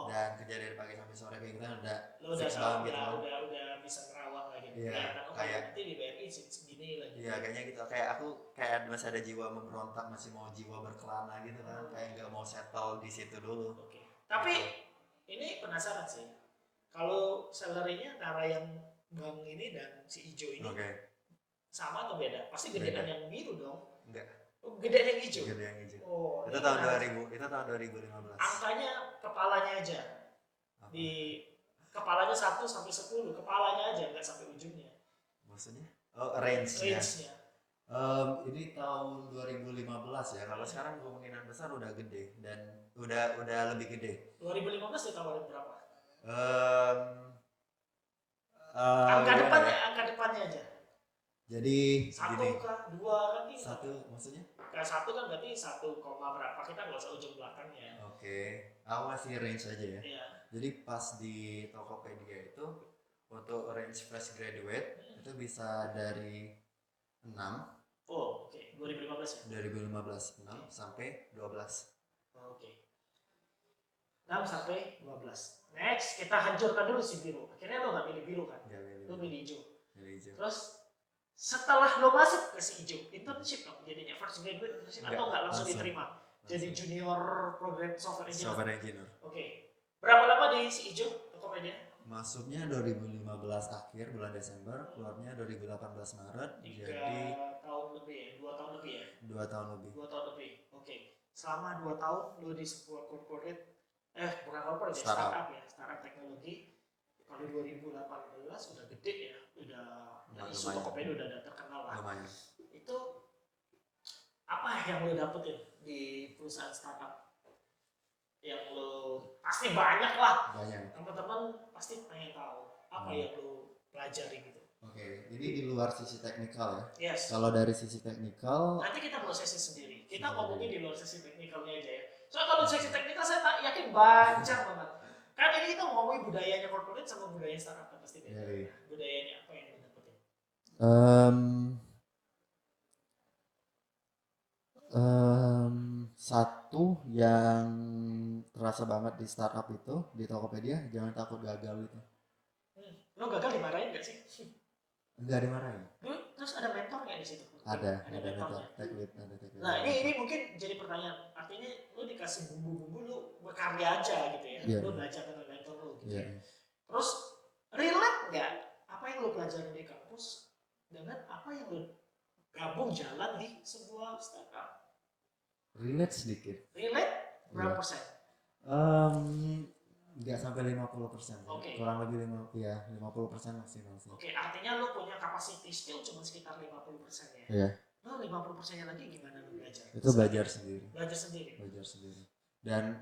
Dan kerja dari pagi sampai sore kayak gitu udah fix banget gitu kan. Udah bisa ngerawat lagi. Iya, kayak nanti di BRI segini lagi. Iya, kayaknya gitu. Kayak aku kayak masih ada jiwa memberontak, masih mau jiwa berkelana gitu kan. Kayak nggak mau settle di situ dulu. Tapi ini penasaran sih. Kalau salary-nya antara yang bank ini dan si hijau ini sama atau beda? Pasti gedean yang biru dong. Enggak. Gedean yang hijau. Gedean yang hijau. Itu tahun 2000, itu tahun 2015. Angkanya kepalanya aja. Di kepalanya 1 sampai 10, kepalanya aja nggak sampai ujungnya. Maksudnya? Range-nya. Ini tahun 2015 ya. Kalau sekarang kemungkinan besar udah gede dan udah lebih gede. 2015 ditawarin berapa? Angka depannya aja. Jadi 1 kah, 2 kan ini? 1 maksudnya? Kayak 1 kan berarti 1, berapa, kita nggak usah ujung belakangnya. Aku masih range aja ya. Iya. Jadi pas di Tokopedia itu untuk range fresh graduate itu bisa dari 6. 2015 ya? 2015 6 sampai 12. 6 sampai 12. Next, kita hancurkan dulu si biru. Akhirnya lo nggak pilih biru kan? Lo pilih hijau. Terus setelah lo masuk ke si hijau, internship dong jadinya, first graduate internship atau nggak langsung diterima? Jadi junior program software engineer. Berapa lama di si hijau Tokopedia? Masuknya 2015 akhir bulan Desember, keluarnya 2018 Maret. 3 tahun lebih ya? 2 tahun lebih ya? 2 tahun lebih. Selama 2 tahun lo di sebuah corporate, bukan corporate, startup teknologi. Kalau 2018 udah gede ya, udah isu Tokopedia udah terkenal lah. Lumayan. Itu apa yang lo dapetin di perusahaan startup? Yang lo pasti banyak lah. Teman-teman pasti pengen tahu apa yang lo pelajari gitu. Ini di luar sisi teknikal ya. Yes. Kalau dari sisi teknikal, nanti kita buat sesi sendiri. Kita ngomongin di luar sesi teknikalnya aja ya. Soalnya kalau sesi teknikal saya tak yakin banyak banget. Kan ini kita ngomongin budayanya corporate sama budaya startup pasti beda. Budayanya apa yang lo dapetin? Satu yang terasa banget di startup itu, di Tokopedia, jangan takut gagal itu. Lo gagal dimarahin gak sih? Enggak dimarahin. Terus ada mentor nggak di situ? Ada mentor, tech lead. Nah ini mungkin jadi pertanyaan. Artinya lo dikasih bumbu-bumbu, lo berkarya aja gitu ya. Lo belajar dengan mentor lo gitu. Terus relate nggak apa yang lo pelajari di kampus dengan apa yang lo gabung jalan di sebuah startup? Relate sedikit. Relate berapa persen? Nggak sampai 50%. Kurang lebih 50% maksimal sih. Artinya lo punya capacity skill cuma sekitar 50% ya? Iya. Lo 50%-nya lagi gimana lo belajar? Itu belajar sendiri. Dan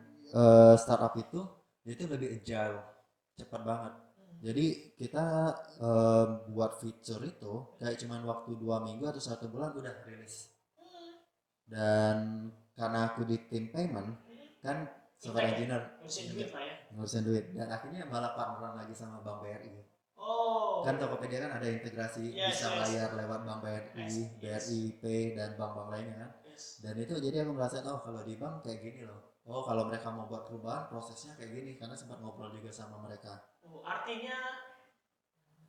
startup itu lebih agile, cepat banget. Jadi kita buat feature itu kayak cuman waktu 2 minggu atau 1 bulan udah rilis. Dan karena aku di tim payment kan software engineer ngurusin duit lah ya. Ngurusin duit. Dan akhirnya malah partneran lagi sama Bank BRI. Kan Tokopedia kan ada integrasi bisa bayar lewat Bank BRI, BRI Pay dan bank-bank lainnya kan. Dan itu jadi aku merasa kalau di bank kayak gini loh. Kalau mereka mau buat perubahan prosesnya kayak gini, karena sempat ngobrol juga sama mereka. Artinya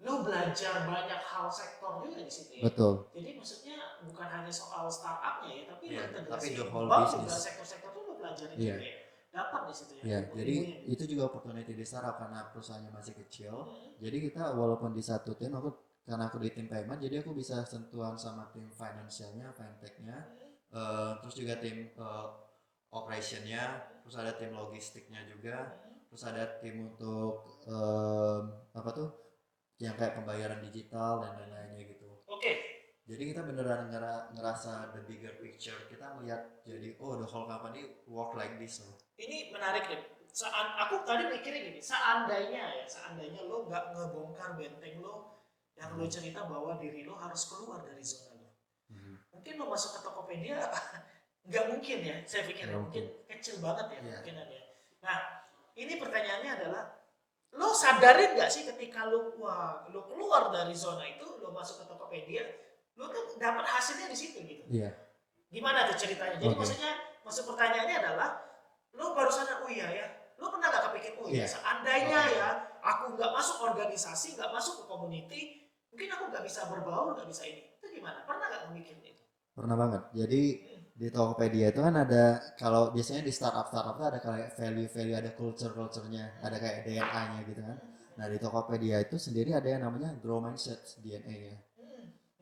lo belajar banyak hal sektor juga di situ ya. Betul. Jadi maksudnya bukan hanya soal startupnya ya, tapi integrasi the whole bank business. juga sektor-sektor itu lo belajarin juga ya. Dapat di situ ya. Iya, jadi itu juga opportunity di startup karena perusahaannya masih kecil. Jadi kita walaupun di satu tim, karena aku di tim payment, jadi aku bisa sentuhan sama tim financialnya, fintechnya, terus juga tim operationnya, terus ada tim logistiknya juga, terus ada tim untuk yang kayak pembayaran digital dan lain-lainnya gitu. Jadi kita beneran ngerasa the bigger picture. Kita melihat jadi the whole company work like this loh. Ini menarik nih. Aku tadi mikirnya gini, seandainya lo gak ngebongkar benteng lo yang lo cerita bahwa diri lo harus keluar dari zona lo. Mungkin lo masuk ke Tokopedia nggak mungkin ya, saya pikir mungkin kecil banget ya kemungkinannya. Nah, ini pertanyaannya adalah lo sadarin nggak sih ketika lo keluar dari zona itu, lo masuk ke Tokopedia, lo tuh dapat hasilnya di situ gitu. Iya. Gimana tuh ceritanya? Jadi maksud pertanyaannya adalah lo baru sadar, lo pernah nggak kepikir, seandainya ya aku nggak masuk organisasi, nggak masuk ke community, mungkin aku nggak bisa berbaur, nggak bisa ini. Itu gimana? Pernah nggak mikirin itu? Pernah banget. Jadi di Tokopedia itu kan ada, kalau biasanya di startup itu ada kayak value, ada culture-nya, ada kayak DNA-nya gitu kan. Nah di Tokopedia itu sendiri ada yang namanya grow mindset DNA-nya.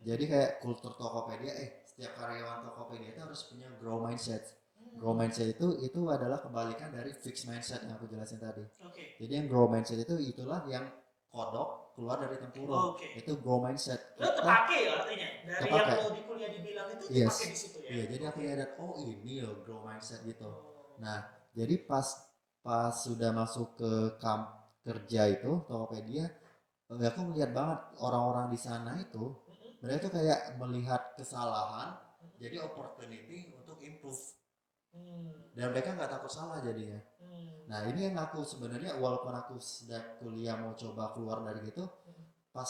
Jadi kayak kultur Tokopedia, setiap karyawan Tokopedia itu harus punya grow mindset. Grow mindset itu adalah kebalikan dari fixed mindset yang aku jelasin tadi. Jadi yang grow mindset itulah yang kodok keluar dari tempurung. Itu grow mindset. Lo terpakai ya artinya dari yang lo di kuliah dibilang itu terpakai di situ ya. Iya, jadi aku lihat ini loh grow mindset gitu. Nah, jadi pas sudah masuk ke kerja itu Tokopedia, aku melihat banget orang-orang di sana itu mereka tuh kayak melihat kesalahan jadi opportunity untuk improve. Dan mereka nggak takut salah jadinya. Nah ini yang aku sebenarnya walaupun aku sedang kuliah mau coba keluar dari gitu, pas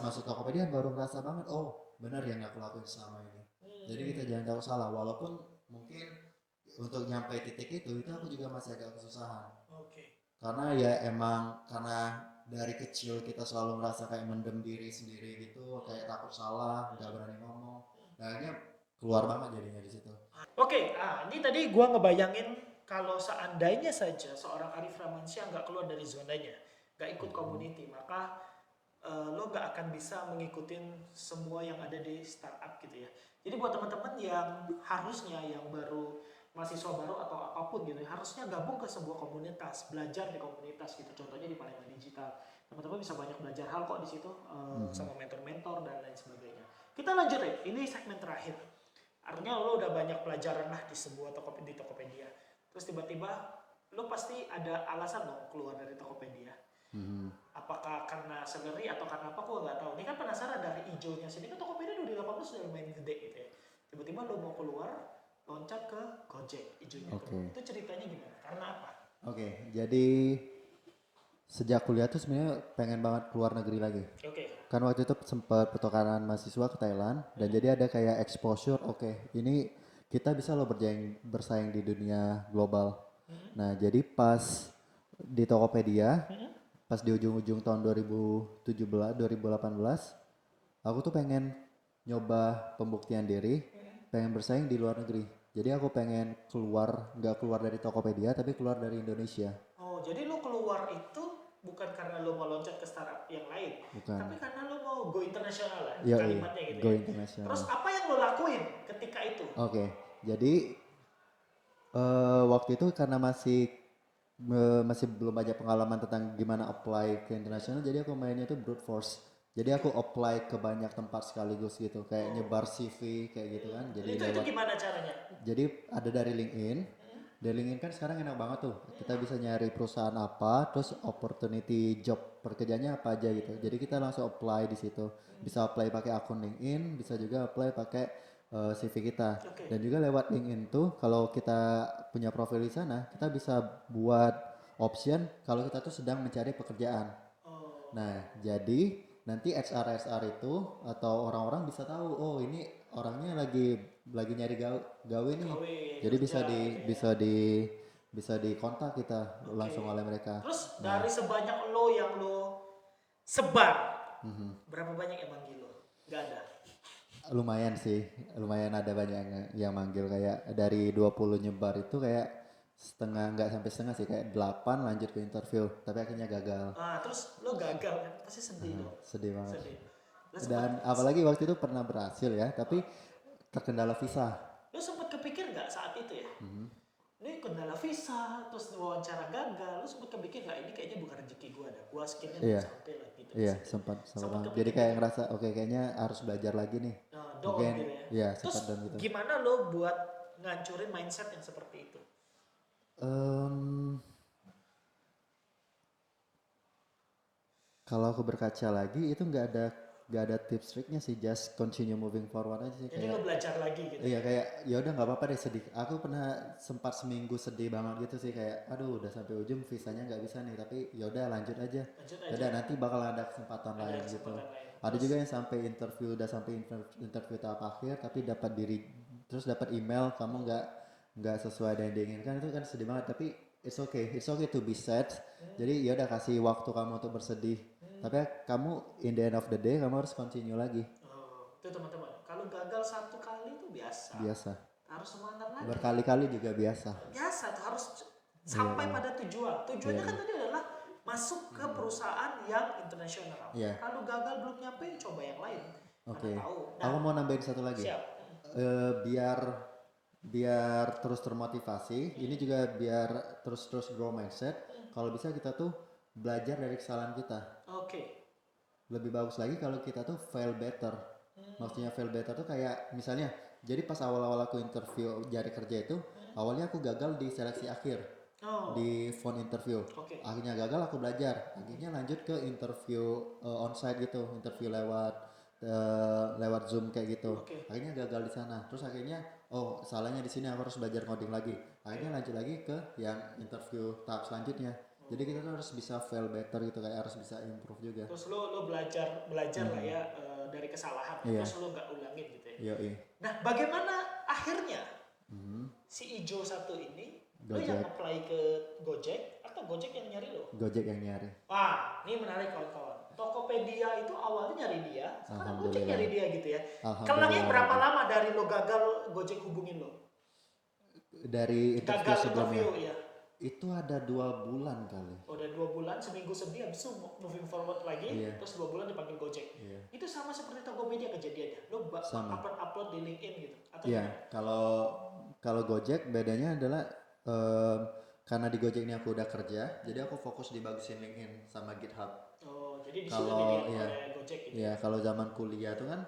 masuk Tokopedia baru merasa banget benar yang aku lakuin selama ini. Jadi kita jangan takut salah, walaupun mungkin untuk nyampe titik itu aku juga masih agak kesusahan. Karena ya emang karena dari kecil kita selalu merasa kayak mendem diri sendiri gitu, kayak takut salah, nggak berani ngomong. Nah akhirnya keluar banget jadinya di situ. Ini tadi gua ngebayangin kalau seandainya saja seorang Arif Ramansyah nggak keluar dari zonanya, nggak ikut community, maka lo nggak akan bisa mengikutin semua yang ada di startup gitu ya. Jadi buat teman-teman yang harusnya yang baru mahasiswa baru atau apapun gitu, harusnya gabung ke sebuah komunitas, belajar di komunitas gitu. Contohnya di Palembang Digital, teman-teman bisa banyak belajar hal kok di situ sama mentor-mentor dan lain sebagainya. Kita lanjut ya, ini segmen terakhir. Artinya lo udah banyak pelajaran lah di sebuah Tokopedia. Terus tiba-tiba lo pasti ada alasan dong keluar dari Tokopedia. Apakah karena salary atau karena apa, gue nggak tahu. Ini kan penasaran dari hijaunya sini kan Tokopedia 2018 sudah lumayan gede gitu ya. Tiba-tiba lo mau keluar, loncat ke Gojek hijaunya. Itu ceritanya gimana? Karena apa? Jadi sejak kuliah tuh sebenarnya pengen banget keluar negeri lagi. Kan waktu itu sempat pertukaran mahasiswa ke Thailand dan jadi ada kayak exposure. Ini kita bisa loh bersaing di dunia global. Nah jadi pas di Tokopedia, pas di ujung-ujung tahun 2018, aku tuh pengen nyoba pembuktian diri, pengen bersaing di luar negeri. Jadi aku pengen nggak keluar dari Tokopedia tapi keluar dari Indonesia. Jadi lo keluar itu bukan karena lo mau loncat ke startup yang lain, tapi karena lo mau go internasional lah, kalimatnya gitu. Go internasional. Terus apa yang lo lakuin ketika itu? Jadi waktu itu karena masih belum banyak pengalaman tentang gimana apply ke internasional, jadi aku mainnya tuh brute force. Jadi aku apply ke banyak tempat sekaligus gitu, kayak nyebar CV kayak gitu kan. Jadi itu gimana caranya? Jadi ada dari LinkedIn. Dari LinkedIn kan sekarang enak banget tuh. Kita bisa nyari perusahaan apa, terus opportunity job pekerjaannya apa aja gitu. Jadi kita langsung apply di situ. Bisa apply pakai akun LinkedIn, bisa juga apply pakai CV kita. Oke. Dan juga lewat LinkedIn tuh kalau kita punya profil di sana, kita bisa buat option kalau kita tuh sedang mencari pekerjaan. Oh. Nah, jadi nanti HR itu atau orang-orang bisa tahu, oh ini orangnya lagi nyari gawe nih. Jadi kerja, bisa dikontak kita langsung oleh mereka. Terus dari sebanyak lo yang lo sebar, berapa banyak yang manggil lo? Gak ada. Lumayan sih, lumayan ada banyak yang manggil, kayak dari 20 nyebar itu kayak nggak sampai setengah sih, kayak 8 lanjut ke interview tapi akhirnya gagal. Terus lo gagal kan? Pasti sedih dong. Sedih banget. Sedih. Dan apalagi waktu itu pernah berhasil ya, tapi terkendala visa. Lo sempat kepikir nggak saat itu ya? Ini kendala visa, terus wawancara gagal, lo sempat kepikir nggak ini kayaknya bukan rezeki gue ada, gue skillnya belum sampai lah gitu. Iya, sempat. Jadi kayak ngerasa oke, kayaknya harus belajar lagi nih. Mungkin gitu ya. Iya, sempat dan gitu. Gimana lo buat ngancurin mindset yang seperti itu? Kalau aku berkaca lagi itu nggak ada tips triknya sih, just continue moving forward aja sih. Jadi lo belajar lagi gitu. Iya, kayak ya udah nggak apa-apa deh sedih. Aku pernah sempat seminggu sedih banget gitu sih, kayak aduh udah sampai ujung visanya nggak bisa nih, tapi ya udah lanjut aja. Udah nanti bakal ada kesempatan lain gitu. Ada juga yang sampai interview tahap akhir tapi dapat email kamu nggak sesuai dengan yang diinginkan, itu kan sedih banget, tapi it's okay to be sad. Jadi ya udah kasih waktu kamu untuk bersedih. Tapi kamu in the end of the day kamu harus continue lagi. Itu teman-teman, kalau gagal satu kali itu biasa. Harus semangat lagi. Berkali-kali juga biasa. Biasa tuh, harus sampai pada tujuan. Tujuannya kan tadi adalah masuk ke perusahaan yang internasional. Kalau gagal belum nyampe, coba yang lain. Oke. Aku mau nambahin satu lagi. Siap. Biar terus termotivasi, ini juga biar terus grow mindset. Kalau bisa kita tuh belajar dari kesalahan kita. Lebih bagus lagi kalau kita tuh fail better. Maksudnya fail better tuh kayak misalnya, jadi pas awal-awal aku interview cari kerja itu, awalnya aku gagal di seleksi akhir. Di phone interview. Akhirnya gagal, aku belajar. Akhirnya lanjut ke interview onsite gitu, interview lewat Zoom kayak gitu. Akhirnya gagal di sana. Terus akhirnya salahnya di sini, aku harus belajar coding lagi. Akhirnya lanjut lagi ke yang interview tahap selanjutnya. Jadi kita tuh harus bisa fail better gitu, kayak harus bisa improve juga. Terus lo belajar lah ya dari kesalahan. Terus lo nggak ulangin gitu ya. Iya. Nah, bagaimana akhirnya si Ijo satu ini lo yang apply ke Gojek atau Gojek yang nyari lo? Gojek yang nyari. Wah, ini menarik kawan-kawan. Tokopedia itu awalnya nyari dia, sekarang Gojek nyari dia gitu ya. Kelangnya berapa lama dari lo gagal Gojek hubungin lo? Dari interview sebelumnya? Ya. Itu ada 2 bulan kali. Udah 2 bulan, seminggu sedih, habis itu moving forward lagi, terus 2 bulan dipanggil Gojek. Itu sama seperti Tokopedia kejadiannya. Lo upload di LinkedIn gitu? Iya, kalau Gojek bedanya adalah karena di Gojek ini aku udah kerja, jadi aku fokus dibagusin LinkedIn sama GitHub. Jadi disitu dilihat oleh Gojek gitu. Iya, kalau zaman kuliah tuh kan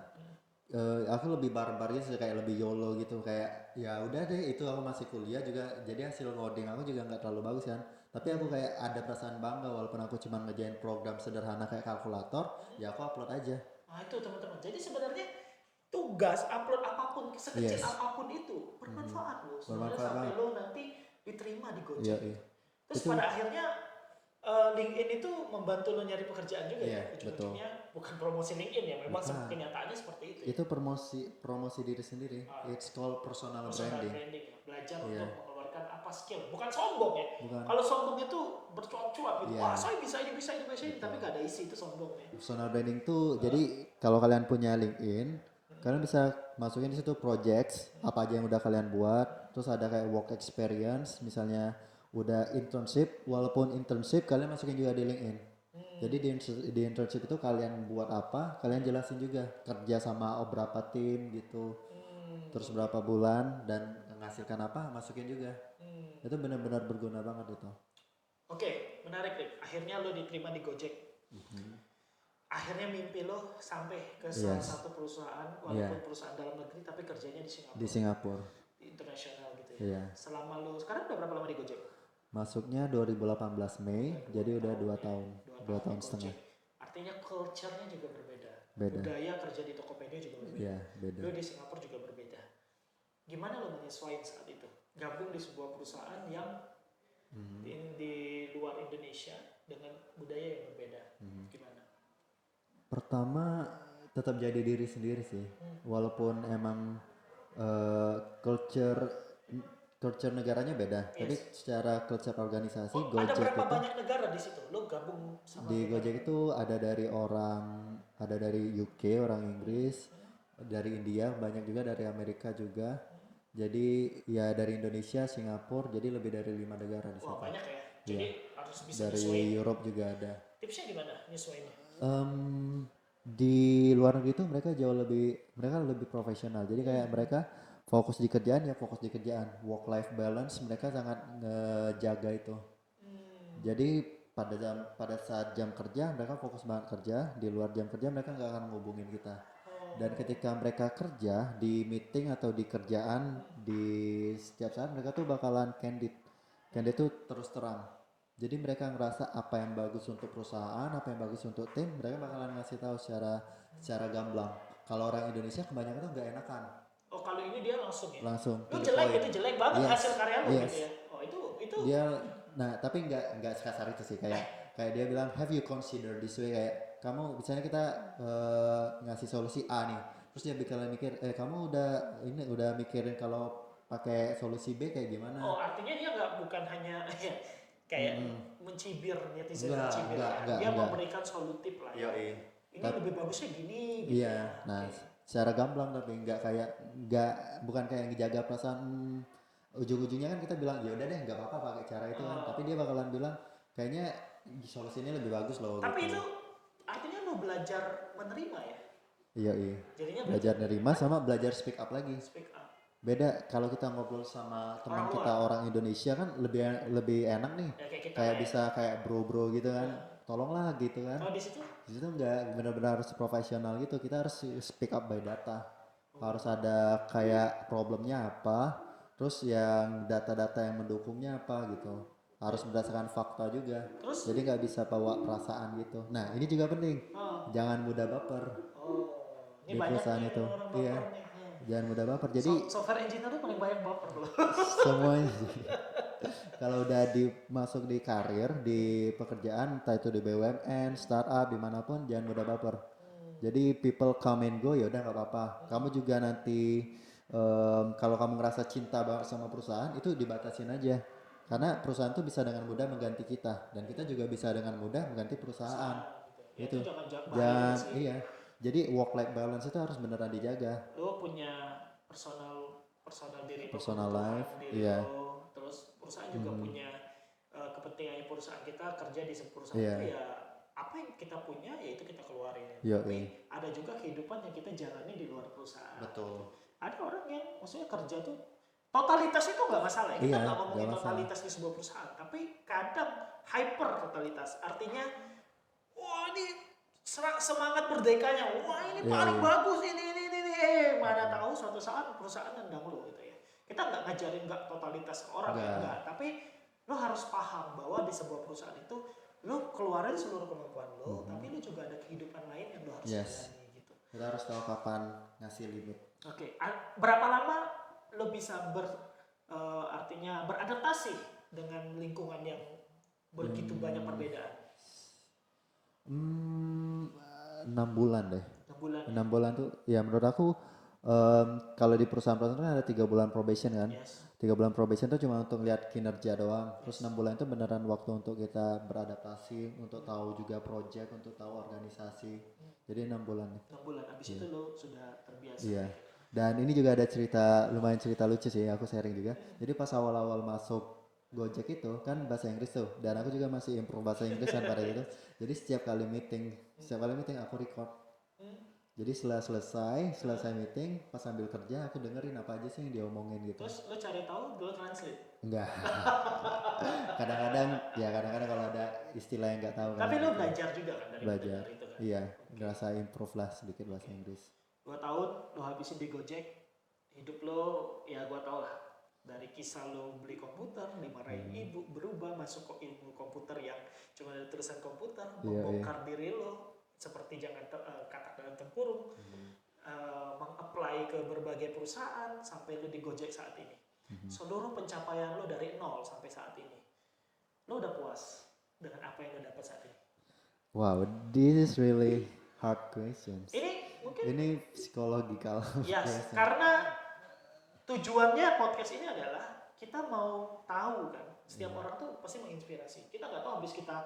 aku lebih barbar gitu, kayak lebih YOLO gitu, kayak ya udah deh, itu aku masih kuliah juga, jadi hasil coding aku juga nggak terlalu bagus kan, tapi aku kayak ada perasaan bangga walaupun aku cuma ngerjain program sederhana kayak kalkulator, ya aku upload aja. Itu teman-teman, jadi sebenarnya tugas upload apapun, sekecil apapun itu bermanfaat loh sebenarnya, sampai lo nanti diterima di Gojek. Terus itu, pada akhirnya LinkedIn itu membantu lo nyari pekerjaan juga ya, ujung-ujungnya bukan promosi LinkedIn ya, memang kenyataannya seperti itu. Itu promosi diri sendiri. It's called personal branding. Belajar untuk mengeluarkan apa skill, bukan sombong ya. Kalau sombong itu bercuap-cuap gitu. Wah, saya bisa ini, tapi gak ada isi, itu sombong ya. Personal branding tuh jadi kalau kalian punya LinkedIn, kalian bisa masukin di situ projects apa aja yang udah kalian buat, terus ada kayak work experience, misalnya udah internship, walaupun internship kalian masukin juga di LinkedIn. Jadi di internship itu kalian buat apa, kalian jelasin juga kerja sama berapa tim gitu, terus berapa bulan dan menghasilkan apa, masukin juga. Itu benar-benar berguna banget itu. Oke, menarik Rick. Akhirnya lo diterima di Gojek. Akhirnya mimpi lo sampai ke salah satu perusahaan, walaupun perusahaan dalam negeri, tapi kerjanya di Singapura. Di Singapura. Di internasional gitu ya. Selama lo sekarang udah berapa lama di Gojek? Masuknya 2018 Mei, jadi udah 2 tahun. 2 tahun setengah. Artinya culture-nya juga berbeda. Budaya kerja di Tokopedia juga berbeda. Beda. Lo di Singapura juga berbeda. Gimana lo menyesuaikan saat itu? Gabung di sebuah perusahaan yang di luar Indonesia dengan budaya yang berbeda. Gimana? Pertama tetap jadi diri sendiri sih. Walaupun emang culture negaranya beda, tapi secara culture organisasi ada Gojek berapa itu banyak negara di situ? Lo gabung sama di negara? Gojek itu ada dari UK, orang Inggris, dari India, banyak juga dari Amerika juga. Jadi ya dari Indonesia, Singapura, jadi lebih dari 5 negara di situ. Wah, banyak ya. Jadi harus bisa Dari nyesuaiin. Europe juga ada. Tipsnya gimana nyesuaiinnya? Di luar negeri itu mereka lebih profesional. Jadi kayak mereka fokus di kerjaan ya fokus di kerjaan. Work life balance mereka sangat ngejaga itu. Jadi pada saat jam kerja mereka fokus banget kerja, di luar jam kerja mereka nggak akan ngubungin kita. Dan ketika mereka kerja di meeting atau di kerjaan di setiap saat mereka tuh bakalan candid. Candid tuh terus terang. Jadi mereka ngerasa apa yang bagus untuk perusahaan, apa yang bagus untuk tim, mereka bakalan ngasih tahu secara gamblang. Kalau orang Indonesia kebanyakan tuh nggak enakan. Oh, kalau ini dia langsung ya? Langsung. Lu jelek banget hasil karya lu gitu ya? Oh, itu. Dia, nah tapi nggak sekasar itu sih, kayak dia bilang have you consider this way, kayak kamu misalnya kita ngasih solusi A nih, terus dia bakalan mikir kamu udah mikirin kalau pakai solusi B kayak gimana? Oh, artinya dia bukan hanya kayak mencibir netizen, enggak, dia memberikan solutif lah ya. Ini lebih bagusnya gini gitu. Iya, nah secara gamblang tapi bukan kayak ngejaga perasaan. Ujung-ujungnya kan kita bilang ya udah deh nggak apa-apa pakai cara itu kan, tapi dia bakalan bilang kayaknya solusi ini lebih bagus loh. Tapi gitu. itu artinya lo belajar menerima ya? Iya. Jadinya belajar nerima sama belajar speak up lagi. Speak up. Beda kalau kita ngobrol sama teman kita orang Indonesia kan lebih enak nih. Ya, kayak bisa kayak bro gitu kan. Tolonglah gitu kan. Oh, di situ enggak, benar-benar harus profesional gitu. Kita harus speak up by data. Harus ada kayak problemnya apa, terus yang data-data yang mendukungnya apa gitu. Harus berdasarkan fakta juga. Terus? Jadi nggak bisa bawa perasaan gitu. Nah ini juga penting. Jangan mudah baper. Ini di perusahaan itu. Iya. Jangan mudah baper. Jadi software engineer itu paling banyak baper loh. Semuanya sih. Kalau udah masuk di karir, di pekerjaan, entah itu di BUMN, startup, dimanapun, jangan mudah baper. Jadi people come and go ya udah nggak apa-apa. Kamu juga nanti kalau kamu ngerasa cinta banget sama perusahaan itu dibatasin aja. Karena perusahaan itu bisa dengan mudah mengganti kita dan kita juga bisa dengan mudah mengganti perusahaan. Itu. Jangan iya. Jadi work life balance itu harus beneran dijaga. Lo punya personal diri, personal life, iya. Terus perusahaan juga punya kepentingan perusahaan kita kerja di perusahaan itu ya apa yang kita punya ya itu kita keluarin. Tapi ada juga kehidupan yang kita jalani di luar perusahaan. Betul. Ada orang yang maksudnya kerja tuh totalitas itu nggak masalah ya. Kita nggak ngomongin totalitas di sebuah perusahaan, tapi kadang hyper totalitas. Artinya wah ini semangat merdekanya, wah ini paling bagus ini. Mana tahu suatu saat perusahaan nendang lo gitu ya. Kita nggak ngajarin nggak totalitas orang ya, enggak. Tapi lo harus paham bahwa di sebuah perusahaan itu lo keluarin seluruh kemampuan lo, tapi lo juga ada kehidupan lain yang lo harus jalani gitu. Kita harus tahu kapan ngasih limit. Oke. Berapa lama lo bisa artinya beradaptasi dengan lingkungan yang begitu banyak perbedaan? 6 bulan deh. 6 bulan. 6 bulan tuh ya menurut aku kalau di perusahaan-perusahaan kan ada 3 bulan probation kan. 3 bulan probation itu cuma untuk lihat kinerja doang. Terus 6 bulan itu beneran waktu untuk kita beradaptasi, untuk tahu juga project, untuk tahu organisasi. Jadi 6 bulan. 6 bulan. Abis itu lo sudah terbiasa. Iya. Dan ini juga ada lumayan cerita lucu sih, aku sharing juga. Jadi pas awal-awal masuk Gojek itu kan bahasa Inggris tuh, dan aku juga masih improve bahasa Inggris kan pada itu. Jadi setiap kali meeting aku record. Jadi setelah selesai meeting, pas sambil kerja aku dengerin apa aja sih yang dia omongin gitu. Terus lo cari tahu, lo translate? Enggak. kadang-kadang kalau ada istilah yang nggak tahu. Tapi lo belajar juga kan dari belajar itu kan? Iya, ngerasa improve lah sedikit bahasa Inggris. 2 tahun lo habisin di Gojek, hidup lo ya gua tau lah. Dari kisah lo beli komputer, dimarahin ibu, berubah masuk ke ilmu komputer yang cuma ada tulisan komputer, membongkar diri lo seperti jangan katak dalam tempurung. meng-apply ke berbagai perusahaan sampai lu di Gojek saat ini. Seluruh pencapaian lu dari nol sampai saat ini, lu udah puas dengan apa yang lu dapat saat ini? Wow, this is really hard questions. Ini mungkin psikologikal. yes, karena tujuannya podcast ini adalah kita mau tahu kan, setiap orang tuh pasti menginspirasi. Kita nggak tahu habis kita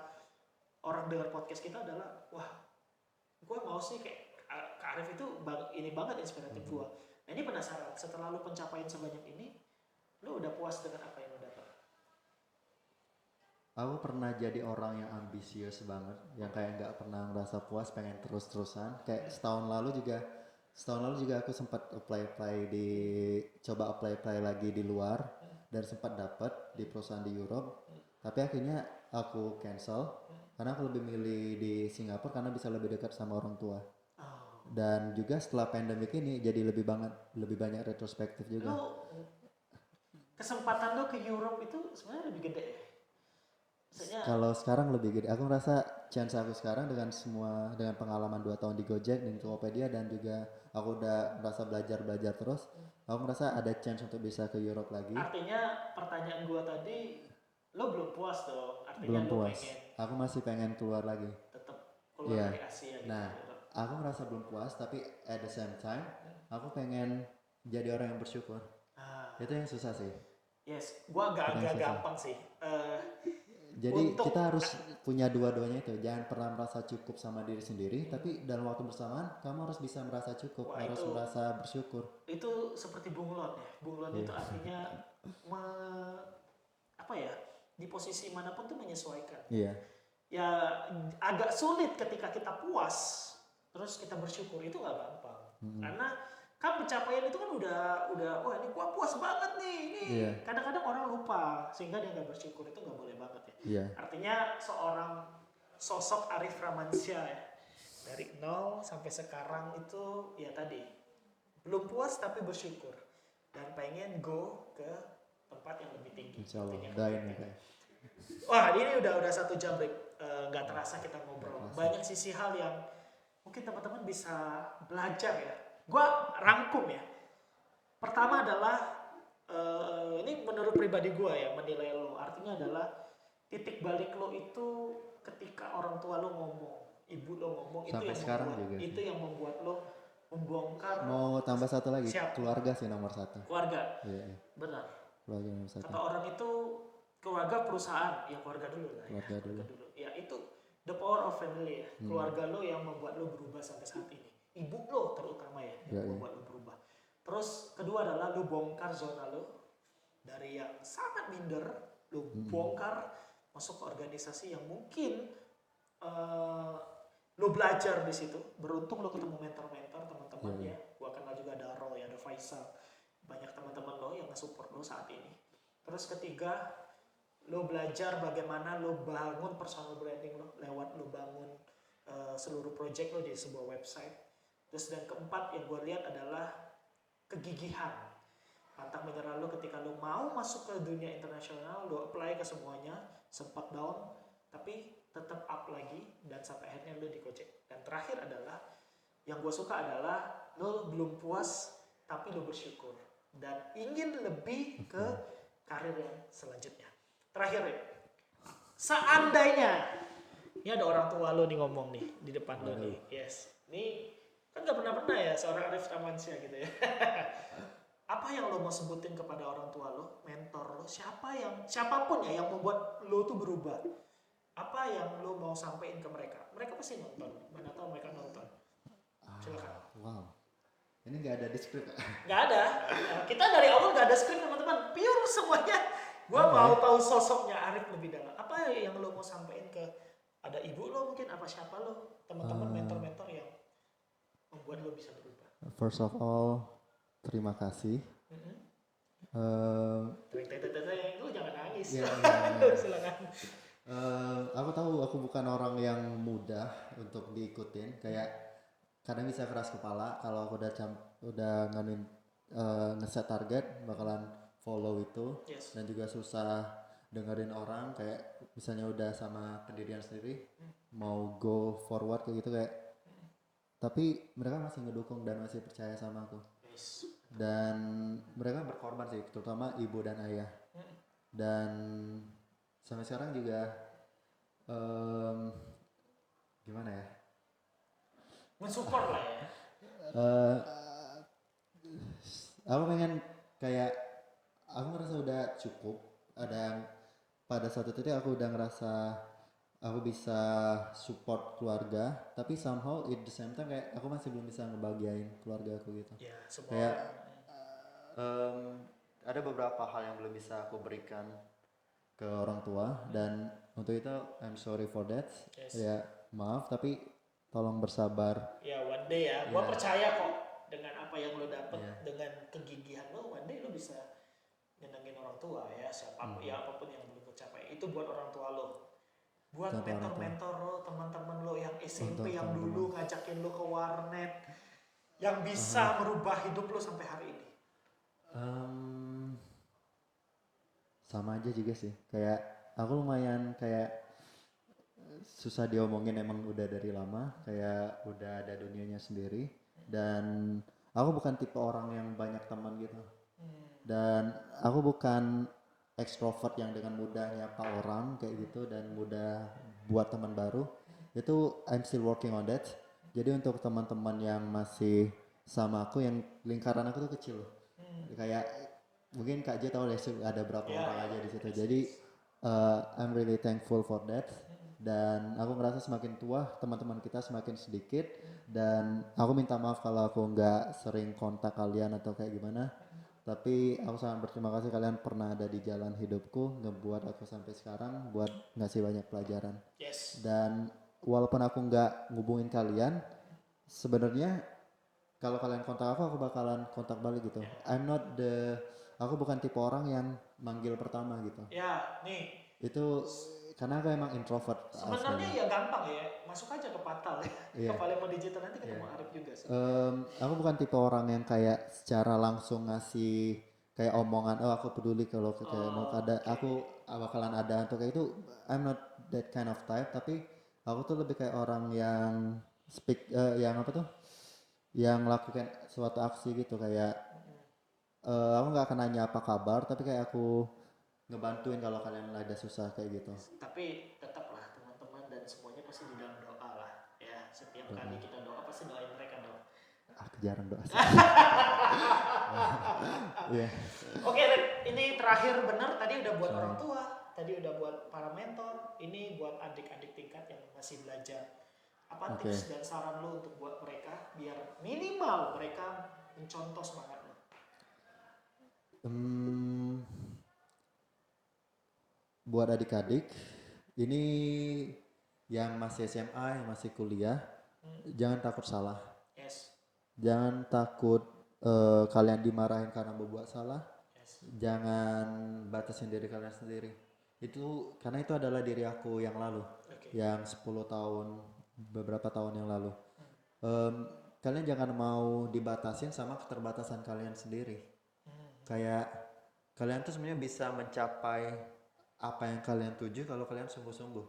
orang dengar podcast kita adalah wah, gue mau sih kayak Kak Arif itu ini banget inspiratif gue. Nah ini penasaran, setelah lu pencapaian sebanyak ini, lu udah puas dengan apa yang lu dapat? Aku pernah jadi orang yang ambisius banget, yang kayak nggak pernah ngerasa puas, pengen terus-terusan. Kayak setahun lalu juga aku sempat coba apply lagi di luar dan sempat dapat di perusahaan di Europe. Tapi akhirnya aku cancel karena aku lebih milih di Singapura karena bisa lebih dekat sama orang tua. Dan juga setelah pandemik ini jadi lebih banyak retrospektif juga. Kesempatan lo ke Europe itu sebenarnya lebih gede ya? Kalau sekarang lebih gede. Aku merasa chance aku sekarang dengan pengalaman 2 tahun di Gojek dan Tokopedia, dan juga aku udah merasa belajar terus. Aku merasa ada chance untuk bisa ke Europe lagi. Artinya pertanyaan gua tadi, lo belum puas dong? Artinya belum lo puas. Aku masih pengen keluar lagi. Tetap keluar dari Asia gitu. Nah, aku merasa belum puas, tapi at the same time aku pengen jadi orang yang bersyukur. Itu yang susah sih. Yes, gua agak gampang sih. Jadi kita harus punya dua-duanya itu. Jangan pernah merasa cukup sama diri sendiri, tapi dalam waktu bersamaan kamu harus bisa merasa cukup, harus merasa bersyukur. Itu seperti bunglon ya. Bunglon itu artinya di posisi manapun tuh menyesuaikan. Iya. Ya agak sulit ketika kita puas terus kita bersyukur, itu nggak gampang. Karena kan pencapaian itu kan udah wah ini gua puas banget nih ini. Kadang-kadang orang lupa sehingga dia nggak bersyukur, itu nggak boleh banget ya. Artinya seorang sosok Arif Ramansyah ya, dari nol sampai sekarang itu ya tadi belum puas tapi bersyukur dan pengen go ke tempat yang lebih tinggi. Insyaallah. Wah ini udah 1 jam nggak terasa kita ngobrol. Banyak sisi hal yang mungkin teman-teman bisa belajar ya. Gua rangkum ya. Pertama adalah ini menurut pribadi gua ya, menilai lo. Artinya adalah titik balik lo itu ketika orang tua lo ngomong, ibu lo ngomong, itu yang membuat lo membongkar. Mau tambah satu lagi, keluarga sih nomor 1. Keluarga. Iya. Benar. Keluarga nomor 1. Kata orang itu keluarga perusahaan, ya keluarga dulu lah. Keluarga dulu. Ya itu the power of family ya. Keluarga lo yang membuat lo berubah sampai saat ini. Ibu lo terutama ya yang membuat lo berubah. Terus kedua adalah lo bongkar zona lo dari yang sangat minder, lo bongkar masuk ke organisasi yang mungkin lo belajar di situ. Beruntung lo ketemu mentor-mentor teman-temannya. Gua kenal juga ada Roy, ada Faisal, banyak teman-teman lo yang nge-support lo saat ini. Terus ketiga, lo belajar bagaimana lo bangun personal branding lo lewat lo bangun seluruh project lo di sebuah website. Terus dan keempat yang gue lihat adalah kegigihan, pantang menyerah lo ketika lo mau masuk ke dunia internasional, lo apply ke semuanya, sempat down tapi tetap up lagi dan sampai akhirnya lo di Gojek. Dan terakhir adalah yang gue suka adalah lo belum puas tapi lo bersyukur dan ingin lebih ke karir yang selanjutnya. Terakhir ya, seandainya ini ada orang tua lo nih ngomong nih di depan lo nih, yes, ini kan nggak pernah ya seorang Arif Ramansyah gitu ya. Apa yang lo mau sebutin kepada orang tua lo, mentor lo, siapapun ya yang membuat lo tuh berubah? Apa yang lo mau sampaikan ke mereka? Mereka pasti nonton, mana tahu mereka nonton. Silakan. Wow. Ini nggak ada di skrip. Nggak ada. Kita dari awal nggak ada skrip teman-teman. Pure semuanya. Gua mau tahu sosoknya Arif lebih dalam. Apa yang lo mau sampaikan ke ada ibu lo mungkin, apa siapa lo, teman-teman mentor-mentor yang membuat lo bisa berubah? First of all, terima kasih. Lu jangan nangis. Silakan. Aku tahu aku bukan orang yang mudah untuk diikutin. Kayak kadang bisa keras kepala kalau aku udah ngeset target bakalan follow itu. Dan juga susah dengerin orang, kayak misalnya udah sama pendirian sendiri mau go forward kayak gitu, kayak tapi mereka masih ngedukung dan masih percaya sama aku. Yes. Dan mereka berkorban sih, terutama ibu dan ayah. Dan sampai sekarang juga gimana ya? Mensupport lah ya. Eh, aku pengen kayak aku ngerasa udah cukup. Pada suatu titik aku udah ngerasa aku bisa support keluarga, tapi somehow at the same time kayak aku masih belum bisa ngebahagiain keluarga aku gitu. Ya, semua Kayak orang. ada beberapa hal yang belum bisa aku berikan ke orang tua dan untuk itu I'm sorry for that. Yes. Ya maaf tapi tolong bersabar. Ya one day ya, gua percaya kok dengan apa yang lo dapet, dengan kegigihan lo, one day lo bisa nyenengin orang tua ya, siapa ya apapun yang belum tercapai itu buat orang tua lo, buat mentor-mentor lo, teman-teman lo yang SMP yang dulu ngajakin lo ke warnet, yang bisa merubah hidup lo sampai hari ini. Sama aja juga sih, kayak aku lumayan kayak susah diomongin, emang udah dari lama kayak udah ada dunianya sendiri dan aku bukan tipe orang yang banyak teman gitu. Dan aku bukan ekstrovert yang dengan mudah nyapa orang kayak gitu dan mudah buat teman baru. Itu I'm still working on that. Jadi untuk teman-teman yang masih sama aku, yang lingkaran aku tuh kecil. Kayak mungkin Kak J tahu deh ada berapa orang aja di situ. Jadi I'm really thankful for that. Dan aku ngerasa semakin tua teman-teman kita semakin sedikit dan aku minta maaf kalau aku nggak sering kontak kalian atau kayak gimana. Tapi aku sangat berterima kasih kalian pernah ada di jalan hidupku, ngebuat aku sampai sekarang buat ngasih banyak pelajaran. Yes. Dan walaupun aku nggak ngubungin kalian, sebenarnya kalau kalian kontak aku bakalan kontak balik gitu. Aku bukan tipe orang yang manggil pertama gitu. Ya, nih. Itu karena aku emang introvert. Sebenarnya ya gampang ya, masuk aja ke Patal ya. Ke Palembang Digital nanti ketemu Arif juga sih. Aku bukan tipe orang yang kayak secara langsung ngasih kayak omongan, oh aku peduli kalau kayak mau ada, aku bakalan ada untuk kayak itu. I'm not that kind of type, tapi aku tuh lebih kayak orang yang yang apa tuh, yang lakukan suatu aksi gitu kayak aku nggak akan nanya apa kabar, tapi kayak aku ngebantuin kalau kalian ada susah kayak gitu. Tapi tetaplah teman-teman dan semuanya pasti di dalam doa lah ya. Setiap kali kita doa pasti doain mereka dong. Aku jarang doa sih. Oke, ini terakhir benar, tadi udah buat orang tua, tadi udah buat para mentor, ini buat adik-adik tingkat yang masih belajar. Apa tips dan saran lo untuk buat mereka biar minimal mereka mencontoh semangat lo? Buat adik-adik ini yang masih SMA, yang masih kuliah, jangan takut salah. Yes. Jangan takut kalian dimarahin karena berbuat salah. Yes. Jangan batasin diri kalian sendiri. Itu karena itu adalah diri aku yang lalu, yang 10 tahun, beberapa tahun yang lalu. Kalian jangan mau dibatasin sama keterbatasan kalian sendiri. Kayak kalian tuh sebenarnya bisa mencapai apa yang kalian tuju kalau kalian sungguh-sungguh.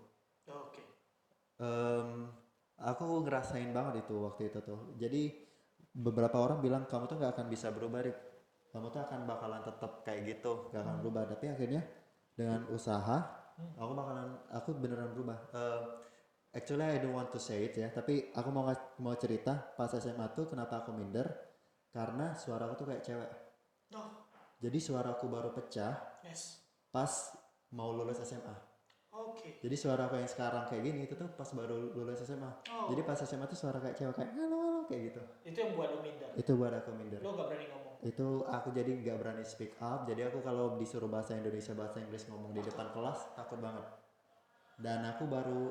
Aku ngerasain banget itu waktu itu tuh. Jadi beberapa orang bilang kamu tuh nggak akan bisa berubah, Rik. Kamu tuh akan bakalan tetap kayak gitu, nggak akan berubah. Tapi akhirnya dengan usaha, aku beneran berubah. Actually I don't want to say it ya, tapi aku mau cerita pas SMA tuh kenapa aku minder, karena suara aku tuh kayak cewek. Jadi suaraku baru pecah pas mau lulus SMA. Jadi suara aku yang sekarang kayak gini itu tuh pas baru lulus SMA. Jadi pas SMA tuh suara kayak cewek kayak halo kayak gitu. Itu yang buat lo minder. Itu buat aku minder. Lo gak berani ngomong. Itu aku jadi gak berani speak up. Jadi aku kalau disuruh bahasa Indonesia, bahasa Inggris ngomong di depan kelas takut banget. Dan aku baru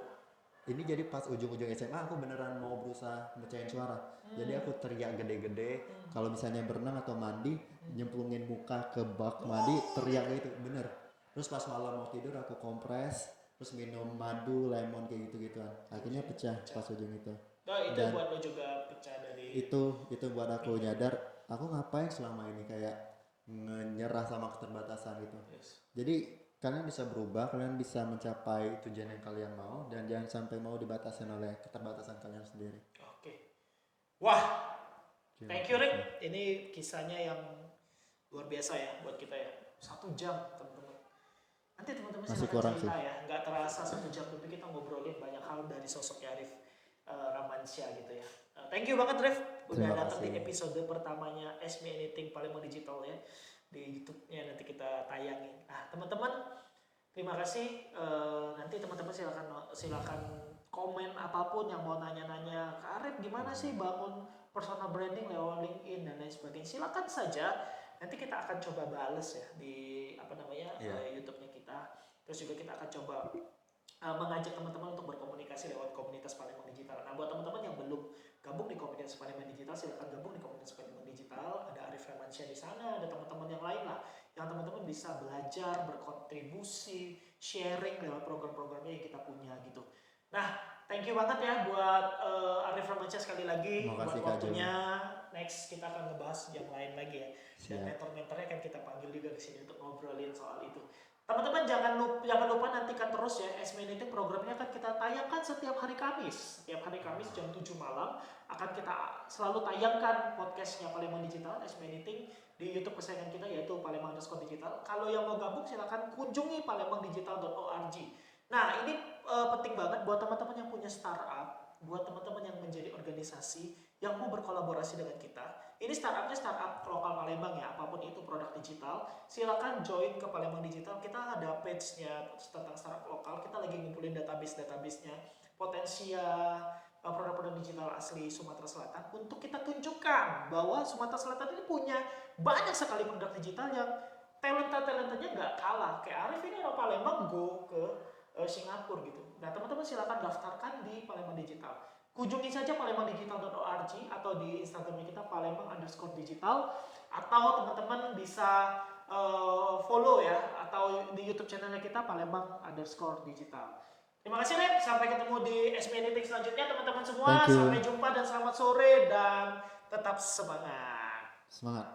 ini jadi pas ujung-ujung SMA aku beneran mau berusaha mecahin suara. Jadi aku teriak gede-gede. Kalau misalnya berenang atau mandi, nyemplungin muka ke bak mandi, teriak gitu, bener. Terus pas malam mau tidur aku kompres, terus minum madu, lemon kayak gitu-gituan. Akhirnya pecah pas ujung itu. Itu dan buat lo juga pecah dari itu buat aku nyadar aku ngapain selama ini kayak menyerah sama keterbatasan gitu. Jadi kalian bisa berubah, kalian bisa mencapai tujuan yang kalian mau dan jangan sampai mau dibatasin oleh keterbatasan kalian sendiri. Wah, thank you Rick. Ini kisahnya yang luar biasa ya buat kita ya. 1 jam teman-teman. Nanti teman-teman silakan cerita ya. Nggak terasa 1 jam tapi kita ngobrolin banyak hal dari sosoknya Arif Ramansyah gitu ya. Thank you banget Rif udah datang di episode pertamanya Ask Me Anything Palembang Digital ya. Di YouTube-nya nanti kita tayangin. Nah teman-teman terima kasih. Nanti teman-teman silakan komen apapun yang mau nanya-nanya ke Arif gimana sih bangun personal branding lewat LinkedIn dan lain sebagainya. Silakan saja. Nanti kita akan coba bales ya di YouTube-nya kita. Terus juga kita akan coba mengajak teman-teman untuk berkomunikasi lewat komunitas Palembang Digital. Nah, buat teman-teman yang belum gabung di komunitas Palembang Digital, silakan gabung di komunitas Palembang Digital. Ada Arif Ramansyah di sana, ada teman-teman yang lain lah yang teman-teman bisa belajar, berkontribusi, sharing lewat program-programnya yang kita punya gitu. Nah, thank you banget ya buat Arif Ramansyah sekali lagi buat waktunya. Next kita akan ngebahas yang lain lagi ya. Dan mentor-mentornya akan kita panggil juga ke sini untuk ngobrolin soal itu. Teman-teman jangan lupa nantikan terus ya Ask Me Anything programnya akan kita tayangkan setiap hari Kamis. Setiap hari Kamis jam 7 malam akan kita selalu tayangkan podcastnya Palembang Digital Ask Me Anything di YouTube kesayangan kita yaitu Palembang_Digital. Kalau yang mau gabung silakan kunjungi palembangdigital.org. Nah ini penting banget buat teman-teman yang punya startup, buat teman-teman yang menjadi organisasi yang mau berkolaborasi dengan kita. Ini startupnya startup lokal Palembang ya, apapun itu produk digital, silakan join ke Palembang Digital. Kita ada page-nya tentang startup lokal, kita lagi ngumpulin database-nya, potensial produk-produk digital asli Sumatera Selatan untuk kita tunjukkan bahwa Sumatera Selatan ini punya banyak sekali produk digital yang talenta-talentanya nggak kalah. Kayak Arif ini orang Palembang go ke Singapura gitu. Nah teman-teman silakan daftarkan di Palembang Digital. Kunjungi saja palembangdigital.org atau di Instagramnya kita palembang_digital atau teman-teman bisa follow ya atau di YouTube channelnya kita palembang_digital. Terima kasih Rep, sampai ketemu di Ask Me Anything selanjutnya teman-teman semua. Sampai jumpa dan selamat sore dan tetap semangat. Semangat.